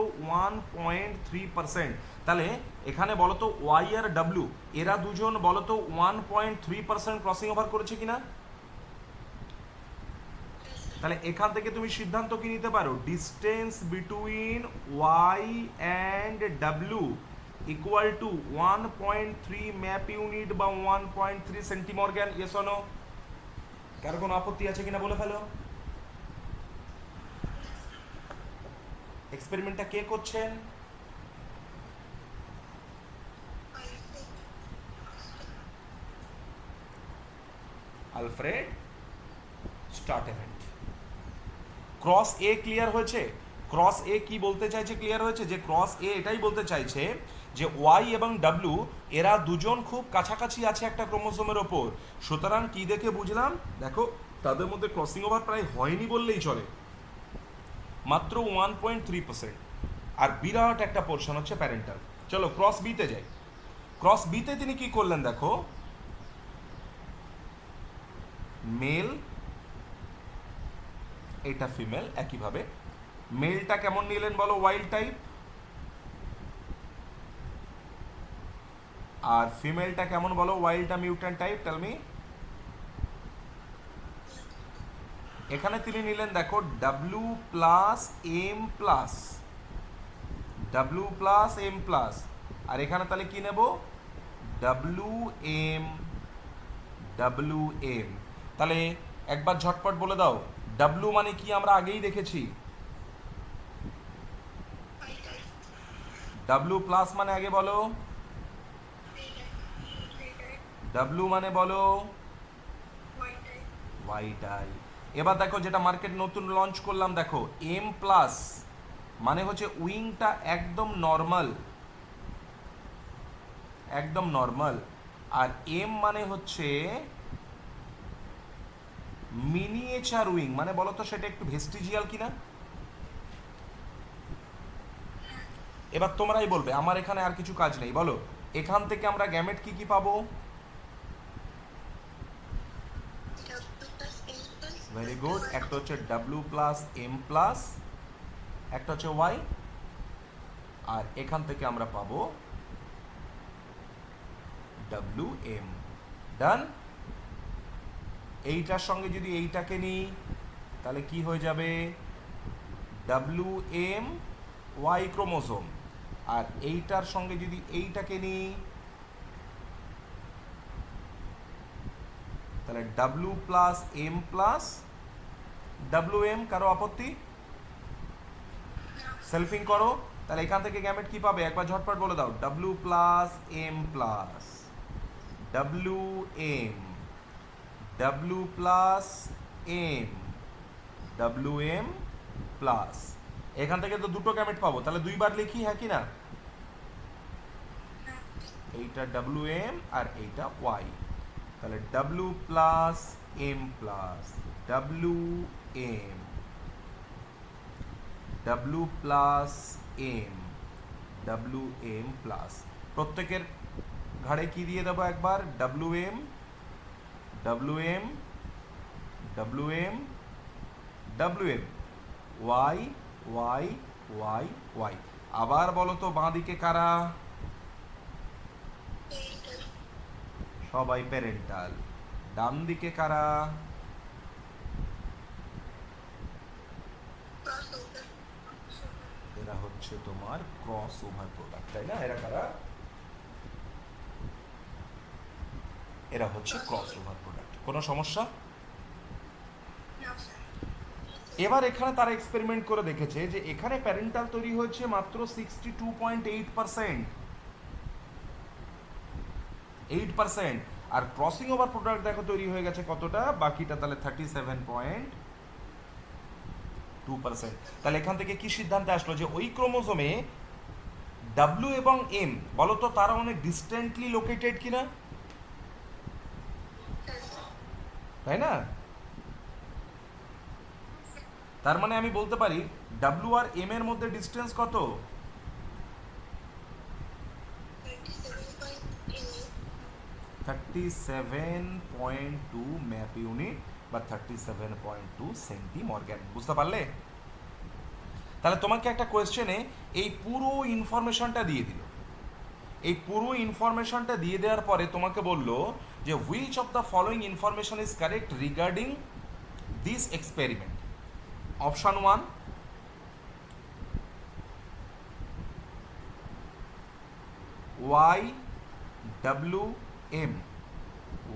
Speaker 1: 1.3%। তাহলে এখানে বলো তো ওয়াই আর ডাব্লিউ এরা দুজন বলো তো 1.3% ক্রসিং ওভার করেছে কিনা? তাহলে এখান থেকে তুমি সিদ্ধান্ত কি নিতে পারো? Distance between Y and W equal to 1.3 map unit বা 1.3 সেন্টিমর্গ্যান। Yes or no? কারো কোনো আপত্তি আছে কিনা বলে ফেলো। এক্সপেরিমেন্টটা কে করছেন? আলফ্রেড স্টার্টেভেন্ট। ক্রস এ ক্লিয়ার হয়েছে? ক্রস এ কি বলতে চাইছে? ক্লিয়ার হয়েছে যে ক্রস এ এটাই বলতে চাইছে যে ওয়াই এবং ডাব্লিউ এরা দুজন খুব কাছাকাছি আছে একটা ক্রোমোসোমের ওপর। সুতরাং কি দেখে বুঝলাম? দেখো তাদের মধ্যে ক্রসিং ওভার প্রায় হয়নি বললেই চলে, মাত্র 1.3%। আর বিরাট একটা পোর্শন হচ্ছে প্যারেন্টাল। চলো ক্রস বিতে যাই। ক্রস বিতে তিনি কি করলেন দেখো, মেল এটা ফিমেল, একইভাবে মেলটা কেমন নিলেন বলো? Wild type. আর ফিমেলটা কেমন বলো? ওয়াইল্ডটা মিউট্যান্ট টাইপ। Tell me. এখানে তিনি নিলেন দেখো W plus M plus, W plus M plus. আর এখানে তাহলে কি নেব? W M, W M. তাহলে একবার ঝটপট বলে দাও, ডাব্লিউ মানে কি আমরা আগেই দেখেছি। ডাব্লিউ প্লাস মানে আগে বলো, ডাব্লিউ মানে বলো ওয়াইটাই। এবার দেখো যেটা মার্কেট নতুন লঞ্চ করলাম দেখো, এম প্লাস মানে হচ্ছে উইংটা একদম নর্মাল, একদম নর্মাল। আর এম মানে হচ্ছে মিনিয়েচার উইং, মানে বলো তো সেটা একটু ভেস্টিজিয়াল কিনা? এবার তোমরাই বলবে, আমার এখানে আর কিছু কাজ নেই। বলো এখান থেকে আমরা গ্যামেট কি কি পাবো? Very good. একটা হচ্ছে ডাব্লিউ প্লাস এম প্লাস, একটা হচ্ছে ওয়াই, আর এখান থেকে আমরা পাবো ডাব্লিউ এম। ডান। এইটার সঙ্গে যদি এইটাকে নিই তাহলে কি হয়ে যাবে? W M Y chromosome. আর এইটার সঙ্গে যদি এইটাকে নিই তাহলে W plus M plus W M. কারো আপত্তি? সেলফিং করো। তাহলে এখান থেকে গ্যামেট কি পাবে একবার ঝটপট বলে দাও। W plus M plus, W M, W plus M, W M plus. এখান থেকে তো দুটো গ্যামেট পাবো, তাহলে দুইবার লিখি, হ্যাঁ কি না? এইটা ডাব্লিউ এম আর এইটা ওয়াই। তাহলে W plus M plus W M, W plus M, W M plus. প্রত্যেকের ঘাড়ে কি দিয়ে দেবো একবার? W M, W M, W M, W M, Y Y Y Y. আবার বলো তো বাঁ দিকে কারা? সবাই প্যারেন্টাল। ডান দিকে কারা? এরা হচ্ছে তোমার ক্রস ওভার প্রোডাক্ট, তাই না? এরা কারা? এরা হচ্ছে ক্রস ওভার প্রোডাক্ট। কোনো সমস্যা? এবার এখানে তারা এক্সপেরিমেন্ট করে দেখেছে যে এখানে প্যারেন্টাল তৈরি হয়েছে মাত্র 62.8%, 8%। আর ক্রসিং ওভার প্রোডাক্ট দেখো তৈরি হয়ে গেছে কতটা, বাকিটা তাহলে 37.2%। তাহলে এখান থেকে কি সিদ্ধান্তে আসলো যে ওই ক্রোমোজোমে ডাব্লিউ এবং এম বলো তো তারা অনেক ডিস্টেন্টলি লোকেটেড কিনা, তাই না? তার মানে আমি বলতে পারি ডাব্লিউ আর এম এর মধ্যে ডিস্টেন্স কত? 37.2 ম্যাপ ইউনিট বা 37.2 সেন্টিমর্গ্যান। বুঝতে পারলে? তাহলে তোমাকে একটা কোয়েশ্চেনে এই পুরো ইনফরমেশনটা দিয়ে দিল। এই পুরো ইনফরমেশনটা দিয়ে দেওয়ার পরে তোমাকে বললো যে which of the following information is correct regarding this experiment. Option 1 YWM,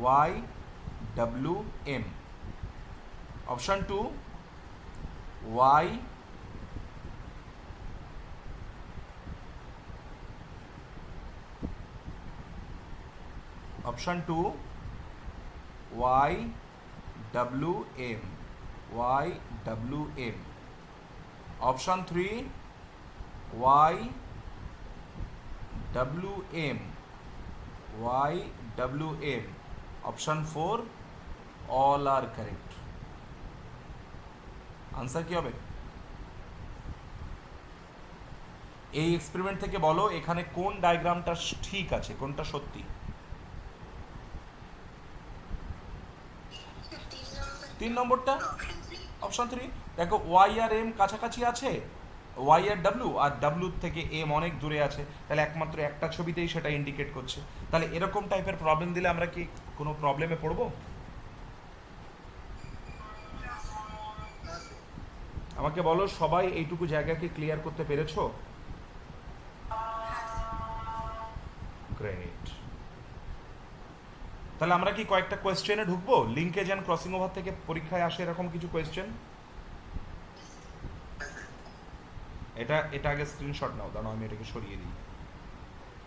Speaker 1: YWM. Option 2 Y, option 2 YWM, YWM. Option 3 YWM, YWM. Option 4 all are correct. Answer কি হবে? এই এক্সপেরিমেন্ট থেকে বলো এখানে কোন ডায়াগ্রামটা ঠিক আছে, কোনটা সত্যি? 3 নম্বরটা, অপশন 3। দেখো ওয়াই আর এম কাছাকাছি আছে, ওয়াই আর ডাব্লিউ, আর ডাব্লিউ থেকে এম অনেক দূরে আছে, তাহলে একমাত্র একটা ছবিতেই সেটা ইন্ডিকেট করছে। তাহলে এরকম টাইপের প্রবলেম দিলে আমরা কি কোনো প্রবলেমে পড়বো? আমাকে বলো সবাই এইটুকু জায়গাকে ক্লিয়ার করতে পেরেছো? গ্রেট। তাহলে আমরা কি কয়েকটা কোয়েশ্চেনে ঢুকবো? লিঙ্কেজ অ্যান্ড ক্রসিং ওভার থেকে পরীক্ষায় আসে এরকম কিছু কোয়েশ্চেন। এটা আগে স্ক্রিনশট নাও, দাঁড়াও আমি এটাকে সরিয়ে দিই।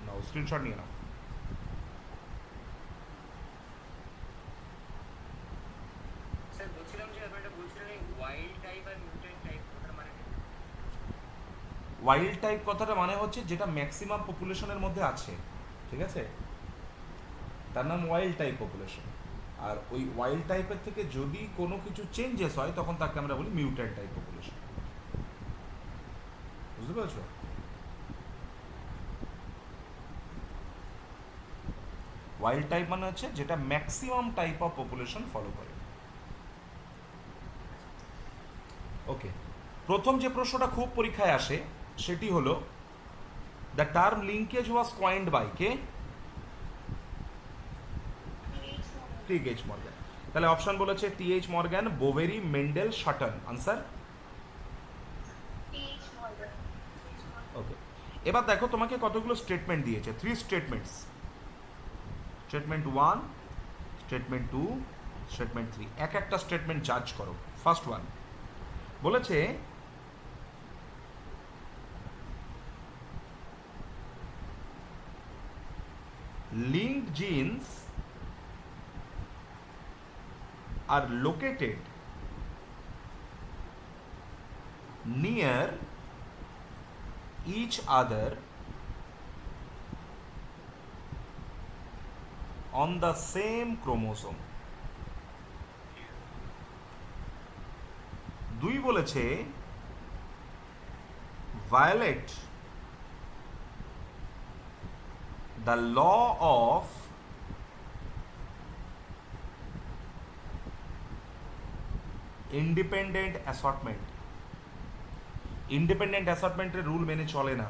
Speaker 1: নাও স্ক্রিনশট নিয়ে নাও।
Speaker 2: স্যার বলছিলাম যে আপনি এটা বলছিলেন ওয়াইল্ড টাইপ আর মিউট্যান্ট টাইপ, ওটার মানে কি?
Speaker 1: ওয়াইল্ড টাইপ কথাটা মানে হচ্ছে যেটা ম্যাক্সিমাম পপুলেশনের মধ্যে আছে, ঠিক আছে, তার নাম ওয়াইল্ড টাইপ পপুলেশন। আর ওই ওয়াইল্ড টাইপের থেকে যদি কোনো কিছু চেঞ্জেস হয় তখন তাকে আমরা বলি মিউট্যান্ট টাইপ পপুলেশন। বুঝতে পেরেছো? ওয়াইল্ড টাইপ মানে হচ্ছে যেটা maximum type of population follow করে। ওকে, প্রথম যে প্রশ্নটা খুব পরীক্ষায় আসে সেটি হলো the term linkage was coined by কে? TH Morgan. তাহলে অপশন বলেছে TH Morgan, Boveri, Mendel, Sutton. Answer? Okay, এবার দেখো তোমাকে কতগুলো স্টেটমেন্ট দিয়েছে, 3 স্টেটমেন্টস। Statement 1, statement 2, statement 3। এক একটা স্টেটমেন্ট জাজ করো। ফার্স্ট ওয়ান বলেছে linked genes are located near each other on the same chromosome. 2 বলেছে violate the law of independent assortment. Independent অ্যাসর্টমেন্টের রুল মেনে চলে না।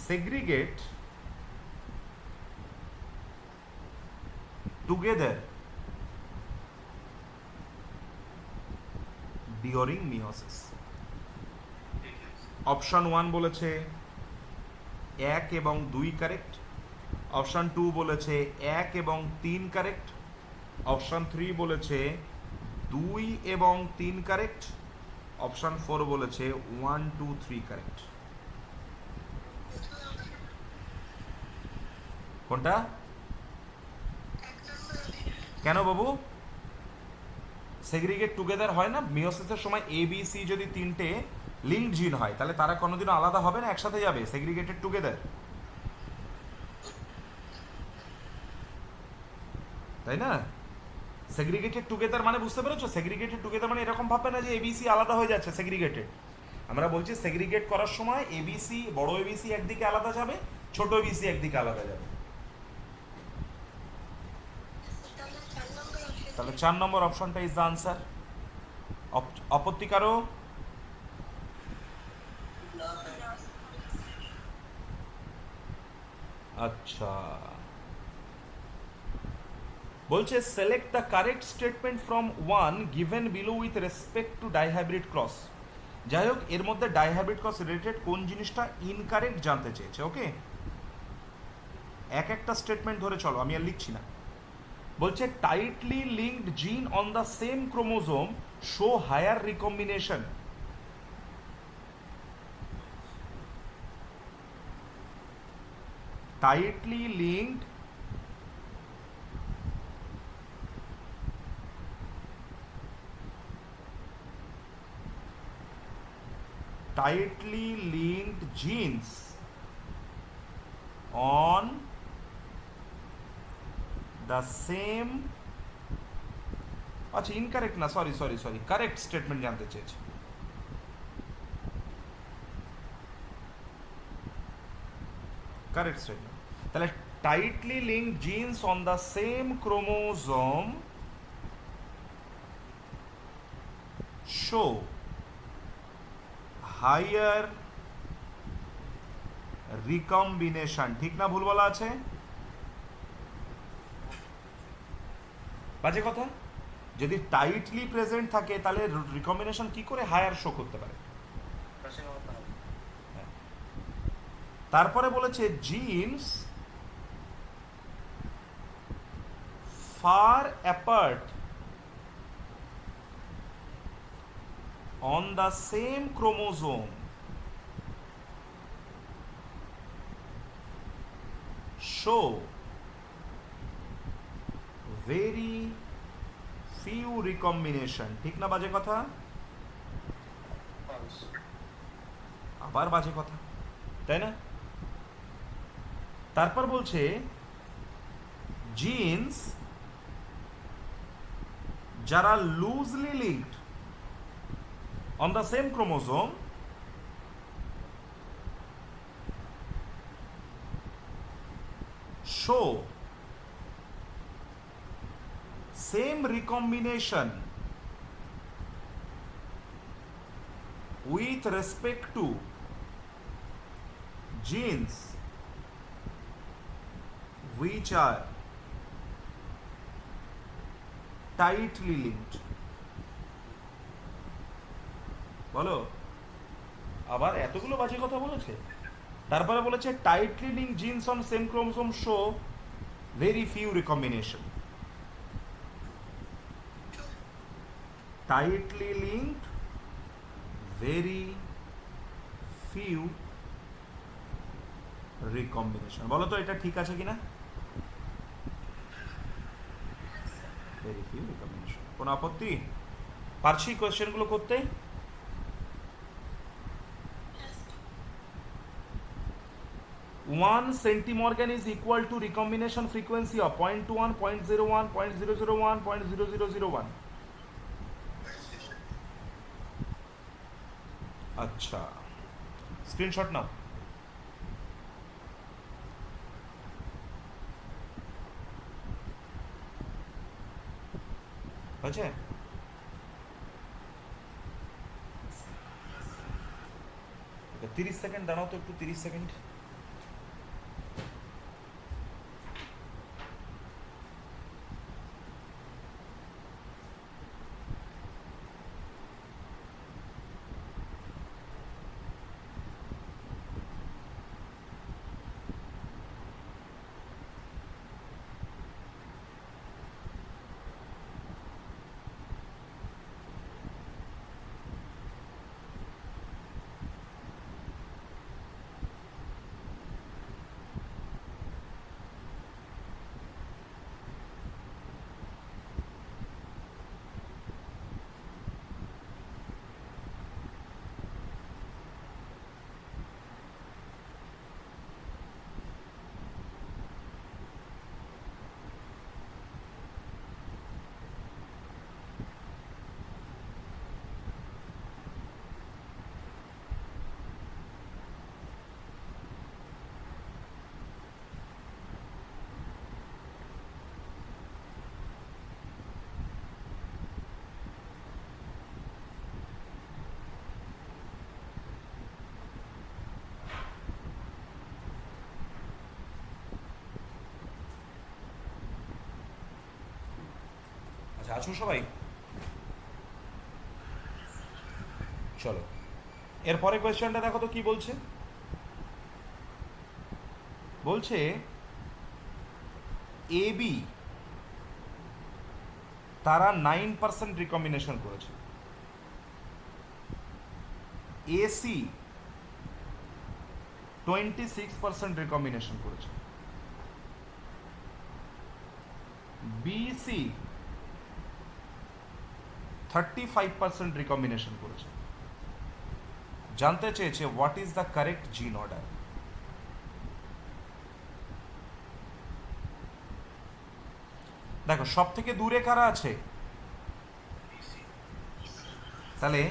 Speaker 1: segregate together during meiosis. অপশন 1 বলেছে 1 এবং 2 কারেক্ট, অপশন 2 বলেছে 1 এবং 3 কারেক্ট, অপশন 3 বলেছে 2 এবং 3 কারেক্ট, অপশন 4 বলেছে 1 2 3 কারেক্ট। কোনটা? কেন বাবু? সেগ্রিগেট টুগেদার হয় না মিওসিসের সময়? এ বি সি যদি তিনটে লিঙ্ক জিন হয় তাহলে তারা কোনোদিনও আলাদা হবে না, একসাথে যাবে সেগ্রিগেটেড টুগেদার, তাই না? সেগ্রিগেটেড টুগেদার মানে বুঝতে পেরেছো? সেগ্রিগেটেড টুগেদার মানে এরকম ভাববে না যে এবিসি আলাদা হয়ে যাচ্ছে সেগ্রিগেটেড। আমরা বলছি সেগ্রিগেট করার সময় এবিসি, বড় এবিসি একদিকে আলাদা যাবে, ছোট এবিসি একদিকে আলাদা যাবে। তাহলে 4 নম্বর অপশনটা ইজ দ্য আনসার। আপত্তি কারো? আচ্ছা, বলছে select the correct statement from one given below with respect to dihybrid cross. যাই হোক, এর মধ্যে ডাইহাইব্রিড ক্রস রিলেটেড কোন জিনিসটা ইনকারেক্ট জানতে চেয়েছে। ওকে, এক একটা স্টেটমেন্ট ধরে চলো, আমি আর লিখছি না। বলছে tightly linked gene on the same chromosome show higher recombination. Tightly linked tightly linked genes on the same, আচ্ছা ইনকারেক্ট না, sorry sorry sorry, correct statement জানতে চেয়েছে। কারেক্ট স্টেটমেন্ট, তাহলে tightly linked genes on the same chromosome show higher recombination. ঠিক না ভুল বলা আছে? বাজে কথা। যদি টাইটলি প্রেজেন্ট থাকে তাহলে রিকম্বিনেশন কি করে হায়ার শো করতে পারে? তারপরে বলেছে genes far apart on the same chromosome show very few recombination। ঠিক না বাজে কথা? আবার বাজে কথা, তাই না? তারপর বলছে জিনস যারা loosely linked on the same chromosome show same recombination with respect to genes which are tightly linked। বলো, আবার এতগুলো বাজে কথা বলেছে। তারপরে বলেছে tightly link genes on same chromosome show very few recombination. Tightly linked very few recombination. বলো তো এটা ঠিক আছে কিনা? Very few recombination. কোনো আপত্তি? পারছি কোয়েশ্চেনগুলো করতে? One centimorgan is equal to recombination frequency of 0.21, 0.01, 0.001, 0.0001। আচ্ছা, স্ক্রিনশট নাও। হয়েছে? ওকে, 30 সেকেন্ড দাঁড়াও তো, একটু 30 সেকেন্ড। আছো সবাই? চলো এরপরে কোয়েশ্চেনটা দেখো তো কি বলছে। বলছে এ বি তারা 9% রিকম্বিনেশন করেছে, এসি 26% রিকম্বিনেশন করেছে, বিসি 35% রিকম্বিনেশন করেছে। জানতে চেয়েছে হোয়াট ইজ দ্য কারেক্ট জিন অর্ডার। দেখো সব থেকে দূরে কারা আছে, তাহলে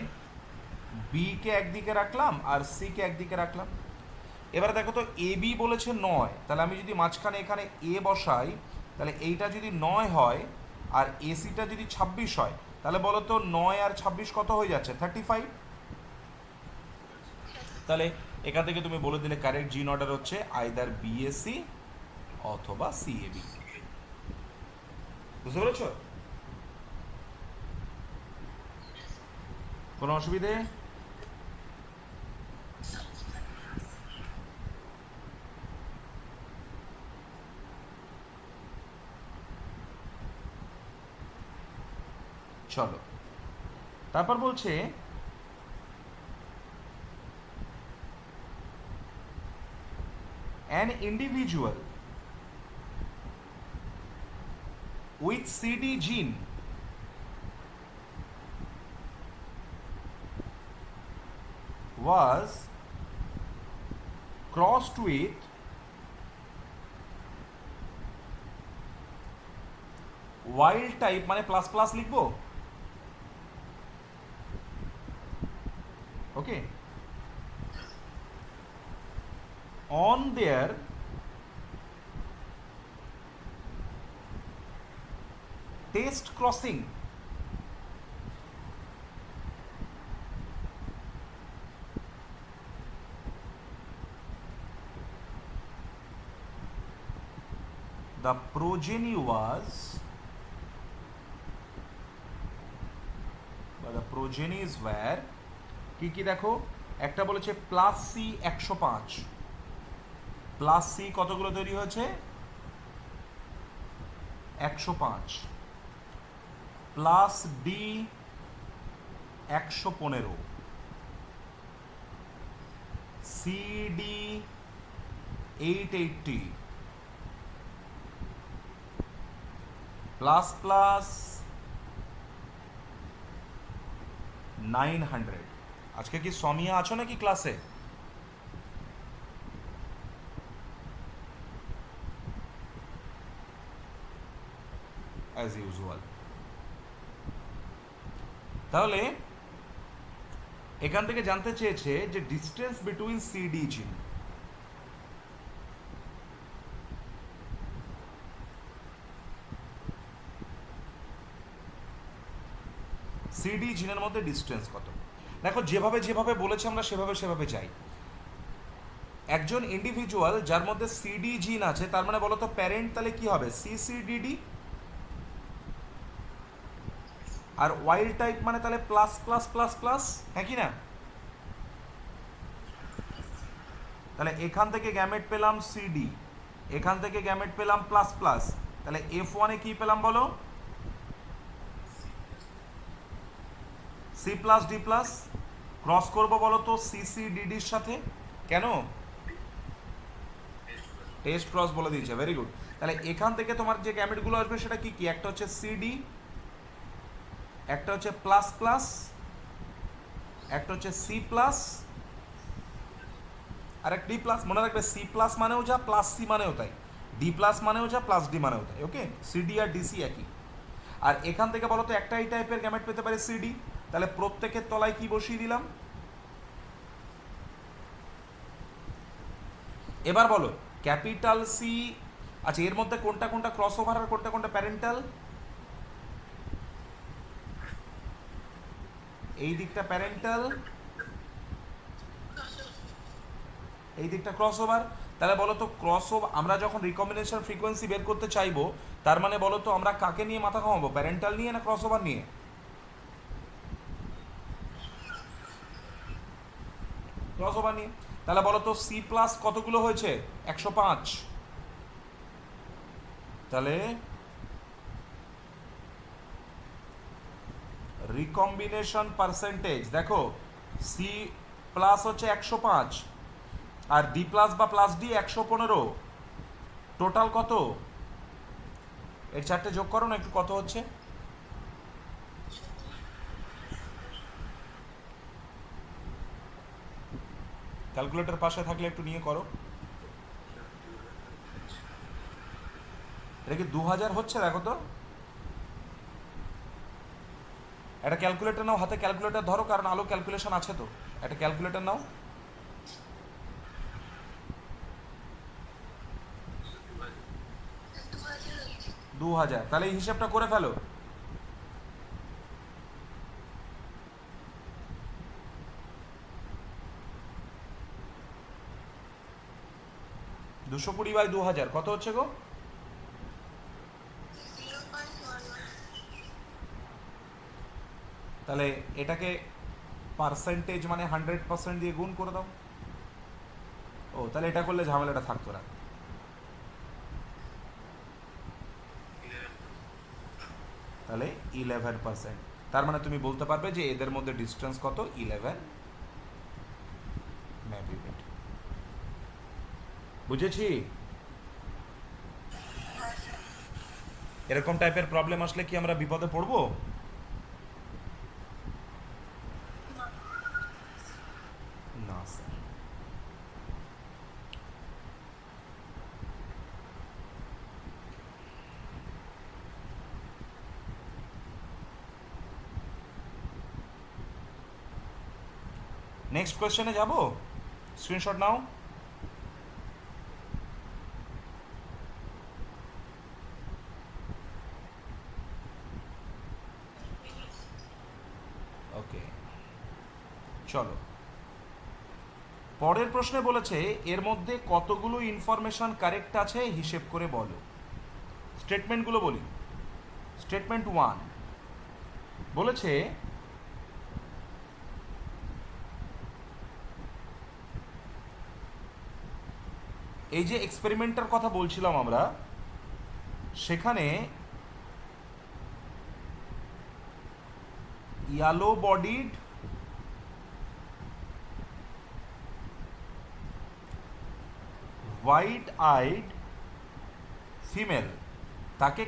Speaker 1: বি কে একদিকে রাখলাম আর সি কে একদিকে রাখলাম। এবারে দেখো তো এ বি বলেছে 9, তাহলে আমি যদি মাঝখানে এখানে এ বসাই, তাহলে এইটা যদি 9 হয় আর এসিটা যদি 26 হয়, তাহলে বলো তো 9 আর 26 কত হয়ে যাচ্ছে, 35। তাহলে এখান থেকে তুমি বলে দিলে কারেক্ট জিন অর্ডার হচ্ছে আইদার বিএসসি অথবা সিএবি। বুঝতে পেরেছ? কোনো অসুবিধে? চলো তারপর বলছে an individual with CD gene was crossed with wild type, মানে প্লাস প্লাস লিখবো, ওকে, on their test crossing the progeny was, বা the progenies were কি কি দেখো, একটা বলেছে প্লাস সি 105, প্লাস সি কতগুলো তৈরি হয়েছে, 105, plus D 115, CD 880, plus plus 900। আজকে কি সমিয়া আছো নাকি ক্লাসে? As usual. তাহলে এখান থেকে জানতে চেয়েছে যে ডিস্টেন্স বিটুইন সিডি জিন। সিডি জিনের মধ্যে ডিস্টেন্স কত। দেখো যেভাবে যেভাবে বলেছে আমরা সেভাবে সেভাবে যাই। একজন ইন্ডিভিজুয়াল যার মধ্যে সিডি জিন আছে, তার মানে বলো তো প্যারেন্ট তাহলে কি হবে, সিসিডিডি, আর ওয়াইল্ড টাইপ মানে তাহলে প্লাস প্লাস প্লাস প্লাস, হ্যাঁ কি না? তাহলে এখান থেকে গ্যামেট পেলাম সিডি, এখান থেকে গ্যামেট পেলাম প্লাস প্লাস, তাহলে F1 কি পেলাম বলো, C plus D plus, cross করবো বলো তো সিসিডিডির সাথে, কেন? টেস্ট ক্রস বলে দিয়েছে, ভেরি গুড। তাহলে এখান থেকে তোমার যে গ্যামেটগুলো আসবে সেটা কি কি, একটা হচ্ছে সিডি, একটা হচ্ছে প্লাস প্লাস, একটা হচ্ছে সি প্লাস, আর এক ডি প্লাস। মনে রাখবে সি প্লাস মানেও যা, প্লাস সি মানেও তাই, ডি প্লাস মানেও যা, প্লাস ডি মানেও তাই, ওকে। সিডি আর ডিসি একই। আর এখান থেকে বলো তো একটা এই টাইপের গ্যামেট পেতে পারে সিডি, তাহলে প্রত্যেকের তলায় কি বসিয়ে দিলাম। এবার বলো ক্যাপিটাল সি, আচ্ছা এর মধ্যে কোনটা কোনটা ক্রস ওভার আর কোনটা কোনটা প্যারেন্টাল, এই দিকটা প্যারেন্টাল, এই দিকটা ক্রস ওভার। তাহলে বলো তো ক্রস ওভার, আমরা যখন রিকম্বিনেশন ফ্রিকোয়েন্সি বের করতে চাইবো তার মানে বলো তো আমরা কাকে নিয়ে মাথা ঘামাবো, প্যারেন্টাল নিয়ে না ক্রসওভার নিয়ে? ক্রসওভার নিয়ে। তাহলে বলো তো সি প্লাস কতগুলো হয়েছে? 105। তাহলে রিকম্বিনেশন পার্সেন্টেজ দেখো, সি প্লাস হচ্ছে 105 আর ডি প্লাস বা প্লাস ডি 115, টোটাল কত? এর চারটে যোগ করো না একটু, কত হচ্ছে? ক্যালকুলেটর পাশে থাকলে একটু নিয়ে করো। এটা কি 2000 হচ্ছে? দেখো তো, একটা ক্যালকুলেটর নাও হাতে, ক্যালকুলেটর ধরো, কারণ আলো ক্যালকুলেশন আছে তো। একটা ক্যালকুলেটর নাও। 2000, তাহলে এই হিসাবটা করে ফেলো। দুশো কুড়ি বাই 2000 কত হচ্ছে গো? তাহলে এটাকে পার্সেন্টেজ মানে 100% দিয়ে গুণ করে দাও। ও, তাহলে এটা করলে ঝামেলাটা থাকতো না। তাহলে 11%। তার মানে তুমি বলতে পারবে যে এদের মধ্যে ডিস্টেন্স কত? 11 মেগাবিট। বুঝেছি? এরকম টাইপের প্রবলেম আসলে কি আমরা বিপদে পড়বো? না স্যার। নেক্সট কোয়েশ্চেনে যাব, স্ক্রিনশট নাও। ওকে, চলো পরের প্রশ্নে বলেছে এর মধ্যে কতগুলো ইনফরমেশন কারেক্ট আছে হিসেব করে বলো। স্টেটমেন্টগুলো বলি। স্টেটমেন্ট 1 বলেছে এই যে এক্সপেরিমেন্টের কথা বলছিলাম আমরা, সেখানে yellow bodied white eyed female, তাকে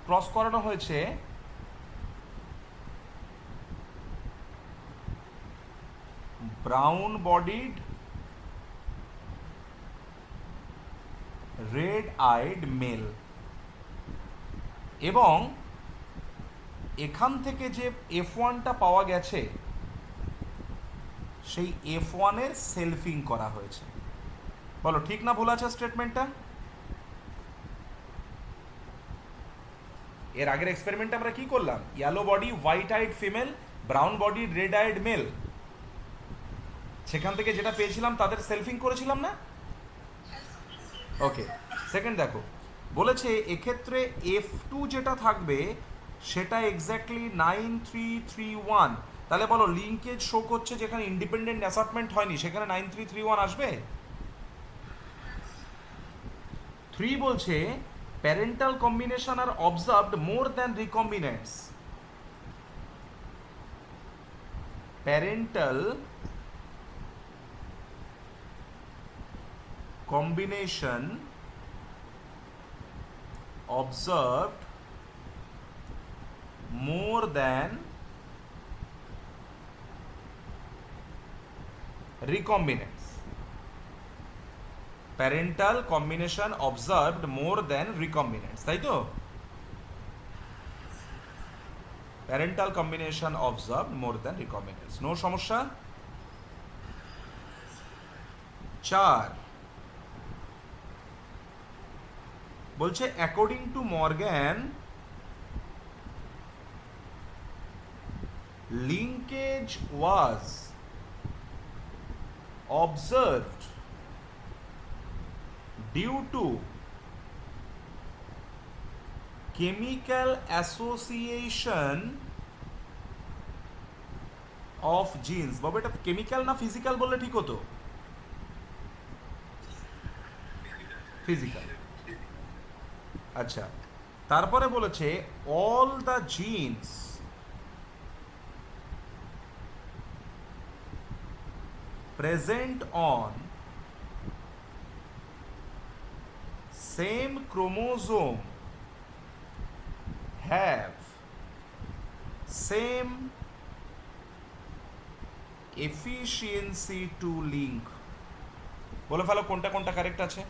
Speaker 1: ক্রস করানো হয়েছে brown bodied red eyed male, এবং এখান থেকে যে F1টা পাওয়া গেছে সেই F1-এর সেলফিং করা হয়েছে। বলো ঠিক না ভুল আছে স্টেটমেন্টটা? এর আগের এক্সপেরিমেন্টে আমরা কি করলাম? Yellow body white eyed female, brown body red eyed male, সেখান থেকে যেটা পেয়েছিলাম তাদের সেলফিং করেছিলাম না? ওকে, সেকেন্ড দেখো, বলেছে এক্ষেত্রে F2 যেটা থাকবে সেটা এক্স্যাক্টলি 9331। তাহলে বলো লিঙ্কেজ শো করছে যেখানে ইন্ডিপেন্ডেন্ট অ্যাসার্টমেন্ট হয়নি সেখানে 9331 আসবে। 3 বলছে parental combination are observed more than recombinants. Parental combination observed more than recombinants. Parental combination observed more than recombinants, তাই তো? Parental combination observed more than recombinants. No সমস্যা? 4 বলছে according to Morgan linkage was observed due to chemical association of genes. বাবা এটা chemical না physical বললে ঠিক হতো? ফিজিক্যাল। আচ্ছা, তারপরে বলেছে all the genes present on same chromosome have same efficiency to link। বলে ফেলো কোনটা কোনটা কারেক্ট আছে।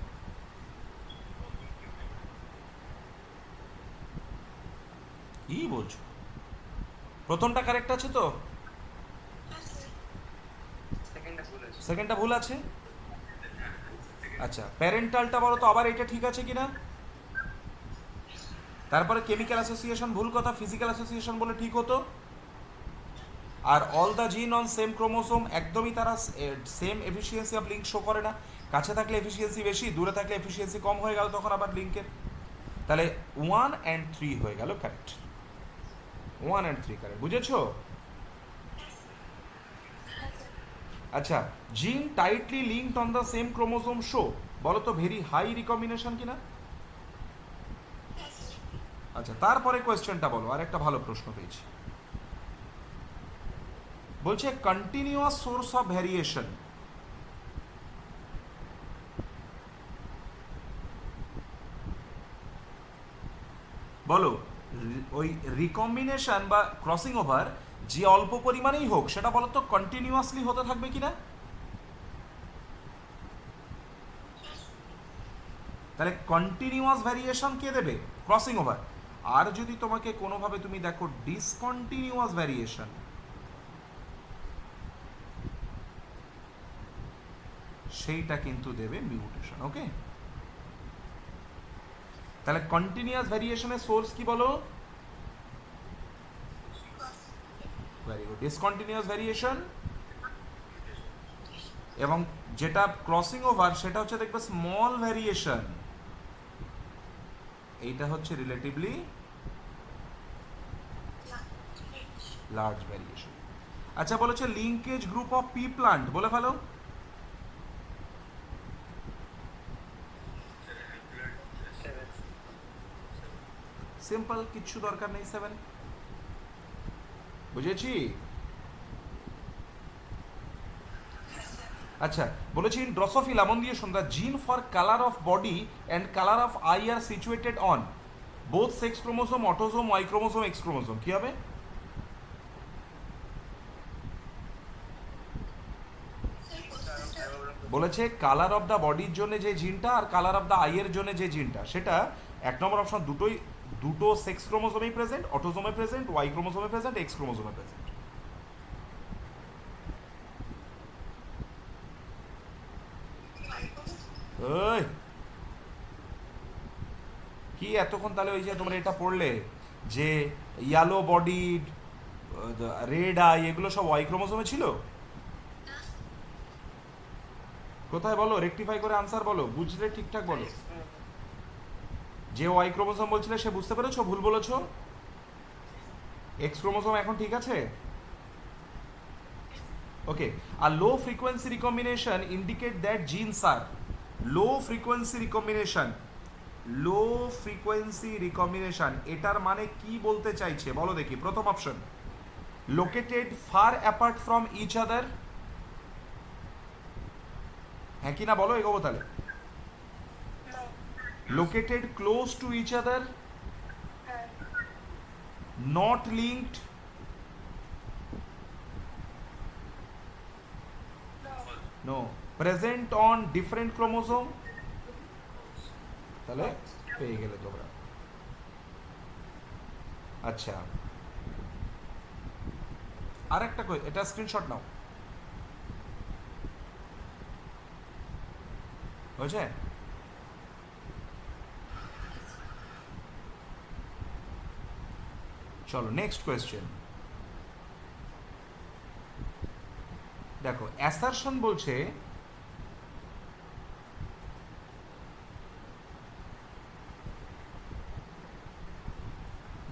Speaker 1: কি বলছো? প্রথমটা কারেক্ট আছে তো?
Speaker 2: সেকেন্ডটা ভুল আছে।
Speaker 1: সেকেন্ডটা ভুল আছে। আচ্ছা, প্যারেন্টালটা বলো তো আবার এটা ঠিক আছে কিনা। তারপরে কেমিক্যাল অ্যাসোসিয়েশন ভুল কথা, ফিজিক্যাল অ্যাসোসিয়েশন বলে ঠিক হতো। আর অল দ্য জিন অন সেম ক্রোমোসোম একদমই তারা same efficiency of link show করে না। কাছে থাকলে এফিসিয়েন্সি বেশি, দূরে থাকলে এফিসিয়েন্সি কম হয়ে গেল তখন আবার লিঙ্কের। তাহলে 1 and 3 হয়ে গেল কারেক্ট। 1 and 3 কারেক্ট, বুঝেছো? আচ্ছা, জিন tightly linked on the same chromosome show, বলো তো ভেরি হাই রিকম্বিনেশন কিনা। আচ্ছা, তারপরে কোয়েশ্চেনটা বলো, আর একটা ভালো প্রশ্ন পেয়েছি। বলছে কন্টিনিউয়াস সোর্স অফ ভ্যারিয়েশন। বলো ওই রিকম্বিনেশন বা ক্রসিং ওভার যে অল্প পরিমাণেই হোক সেটা বলো তো কন্টিনিউয়াসলি হতে থাকবে কিনা। তাহলে কন্টিনিউয়াস ভ্যারিয়েশন কে দেবে? Crossing over. আর যদি তোমাকে কোনোভাবে তুমি দেখো ডিসকন্টিনিউয়াস ভ্যারিয়েশন, সেইটা কিন্তু দেবে মিউটেশন। ওকে, তাহলে কন্টিনিউয়াস ভ্যারিয়েশনের সোর্স কি বলো? Very good, discontinuous variation. এবং যেটা ক্রসিং ওভার সেটা হচ্ছে দেখবে স্মল ভ্যারিয়েশন, এইটা হচ্ছে রিলেটিভলি লার্জ ভ্যারিয়েশন। আচ্ছা, বলেছে linkage group of P plant, বলে ফেলো। সিম্পল, কিচ্ছু দরকার নেই, 7। বুঝেছি? আচ্ছা, বলেছি ইন ড্রসোফিলা, মন দিয়ে শোন, the gene for colour of body and colour of eye are situated on both sex chromosome, autosome, Y chromosome, X chromosome. কি হবে? বলেছে কালার অফ দ্য বডির জন্য যে জিনটা আর কালার অফ দ্য আই এর জন্য যে জিনটা, সেটা 1 নম্বর অপশন দুটো সেক্স ক্রোমোসোমেই প্রেজেন্ট, অটোসোমে প্রেজেন্ট, ওয়াই ক্রোমোসোমে প্রেজেন্ট, এক্স ক্রোমোসোমে প্রেজেন্ট। ওই কি এতক্ষণ তাহলে ওই যে তোমরা এটা পড়লে যে ইয়েলো বডিড, রেড আই, এগুলো সব ওয়াই ক্রোমোসোমে ছিল? কোথায় বলো, রেকটিফাই করে আনসার বলো, বুঝলে ঠিকঠাক বলো। যে ওয়াই ক্রোমোসোম বলছিলে সে বুঝতে পেরেছো ভুল বলেছো? এক্স ক্রোমোসোম এখন ঠিক আছে? ওকে। আর low frequency recombination indicate that genes are low frequency recombination. Low frequency recombination এটার মানে কি বলতে চাইছে বলো দেখি। প্রথম option located far apart from each other, হ্যাঁ কি না বলো, এগোবো তাহলে। Located close to each other, not linked, no, present on different chromosome. তাহলে পেয়ে গেলে তোমরা। আচ্ছা, আর একটা এটা স্ক্রিনশট নাও, হয়েছে? চলো নেক্সট কোয়েশ্চেন দেখো। অ্যাসারশন বলছে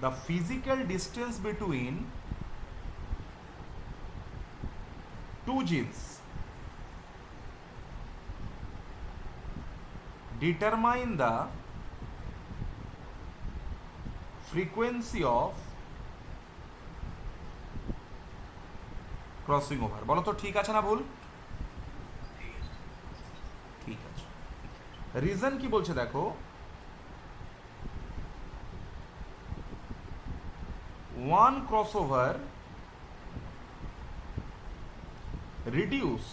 Speaker 1: the physical distance between two genes determine the frequency of crossing over. বলো তো ঠিক আছে না ভুল? ঠিক আছে। রিজন কি বলছে দেখো, one crossover reduce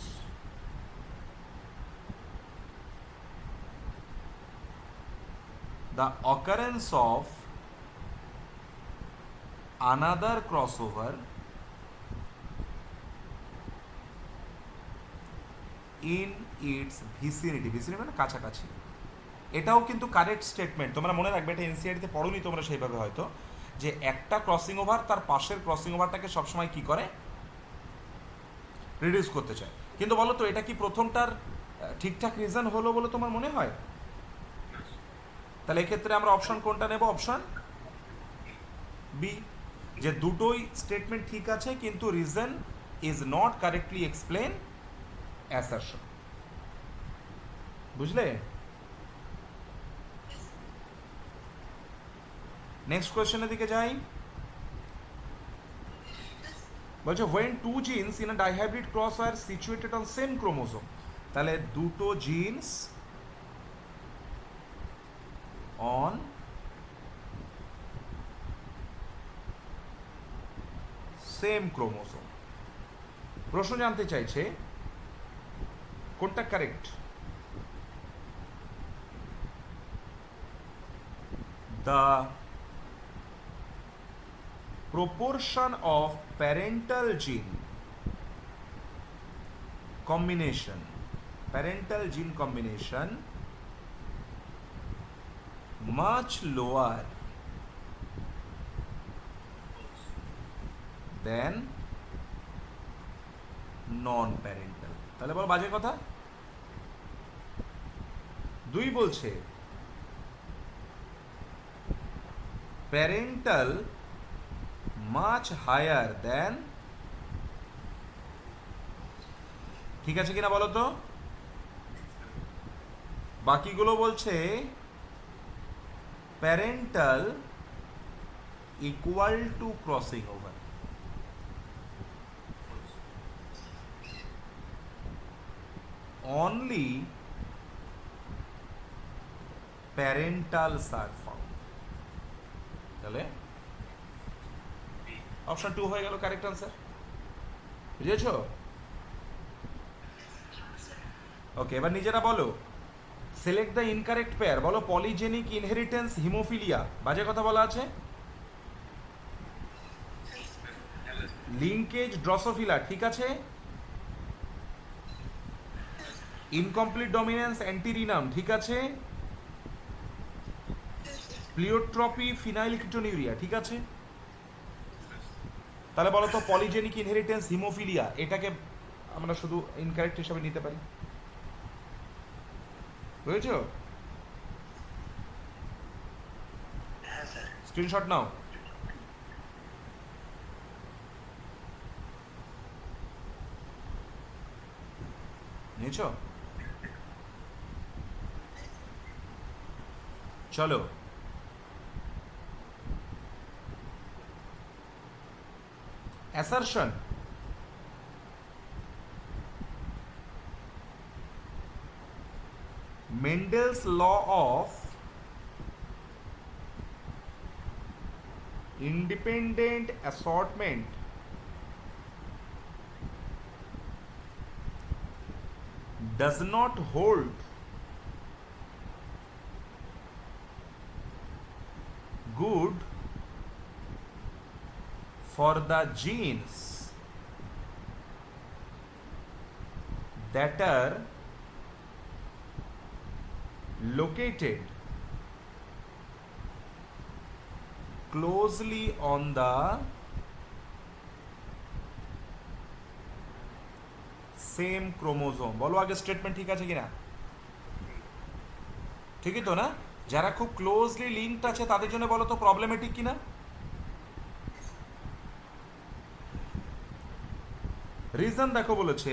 Speaker 1: the occurrence of another crossover in its vicinity. vicinity মানে কাছাকাছি। এটাও কিন্তু কারেক্ট স্টেটমেন্ট। তোমরা মনে রাখবে, এটা এনসিআরটিতে পড়োনি তোমরা সেইভাবে হয়তো, যে একটা ক্রসিং ওভার তার পাশের ক্রসিং ওভারটাকে সবসময় কি করে, রিডিউস করতে চায়। কিন্তু বলো তো এটা কি প্রথমটার ঠিকঠাক রিজন হলো বলে তোমার মনে হয়? তাহলে এক্ষেত্রে আমরা অপশন কোনটা নেব? অপশন বি, যে দুটোই স্টেটমেন্ট ঠিক আছে কিন্তু reason is not correctly explain assertion. বুঝলে? নেক্সট কোয়েশ্চেনের দিকে যাই। বলছে when two genes in a dihybrid cross are situated on same chromosome, তাহলে দুটো জিনস on same chromosome, প্রশ্ন জানতে চাইছে কোনটা correct. The proportion of parental gene combination much lower than non-parental। তাহলে বল বাজে কথা। দুই বলছে parental much higher than, ঠিক আছে কিনা বলো তো? বাকিগুলো বলছে parental equal to crossing over. Only parentals are found. তাহলে অপশন 2 হয়ে গেল কারেক্ট আনসার। বুঝেছো? ওকে, এবার নিজেরা বলো সিলেক্ট দ্য ইনকারেক্ট পেয়ার। বলো পলিজেনিক ইনহেরিটেন্স হিমোফিলিয়া, বাজে কথা বলা আছে। লিঙ্কেজ ড্রসোফিলা, ঠিক আছে। ইনকমপ্লিট ডমিনেন্স অ্যান্টিরিনাম, ঠিক আছে। প্লিওট্রপি ফিনাইলকিটোনিউরিয়া, ঠিক আছে। তাহলে বলো তো পলিজেনিক ইনহেরিটেন্স হিমোফিলিয়া, এটাকে আমরা শুধু ইনকারেক্ট হিসাবে নিতে পারি। বুঝেছো? স্ক্রিনশট নাও। নিয়েছো? চলো assertion, Mendel's law of independent assortment does not hold good for the genes that are located closely on the same chromosome. বলো আগে স্টেটমেন্ট ঠিক আছে কিনা? ঠিকই তো না? যারা খুব ক্লোজলি লিঙ্কড আছে তাদের জন্য বলো তো প্রবলেমেটিক কিনা? রিজন দেখো বলেছে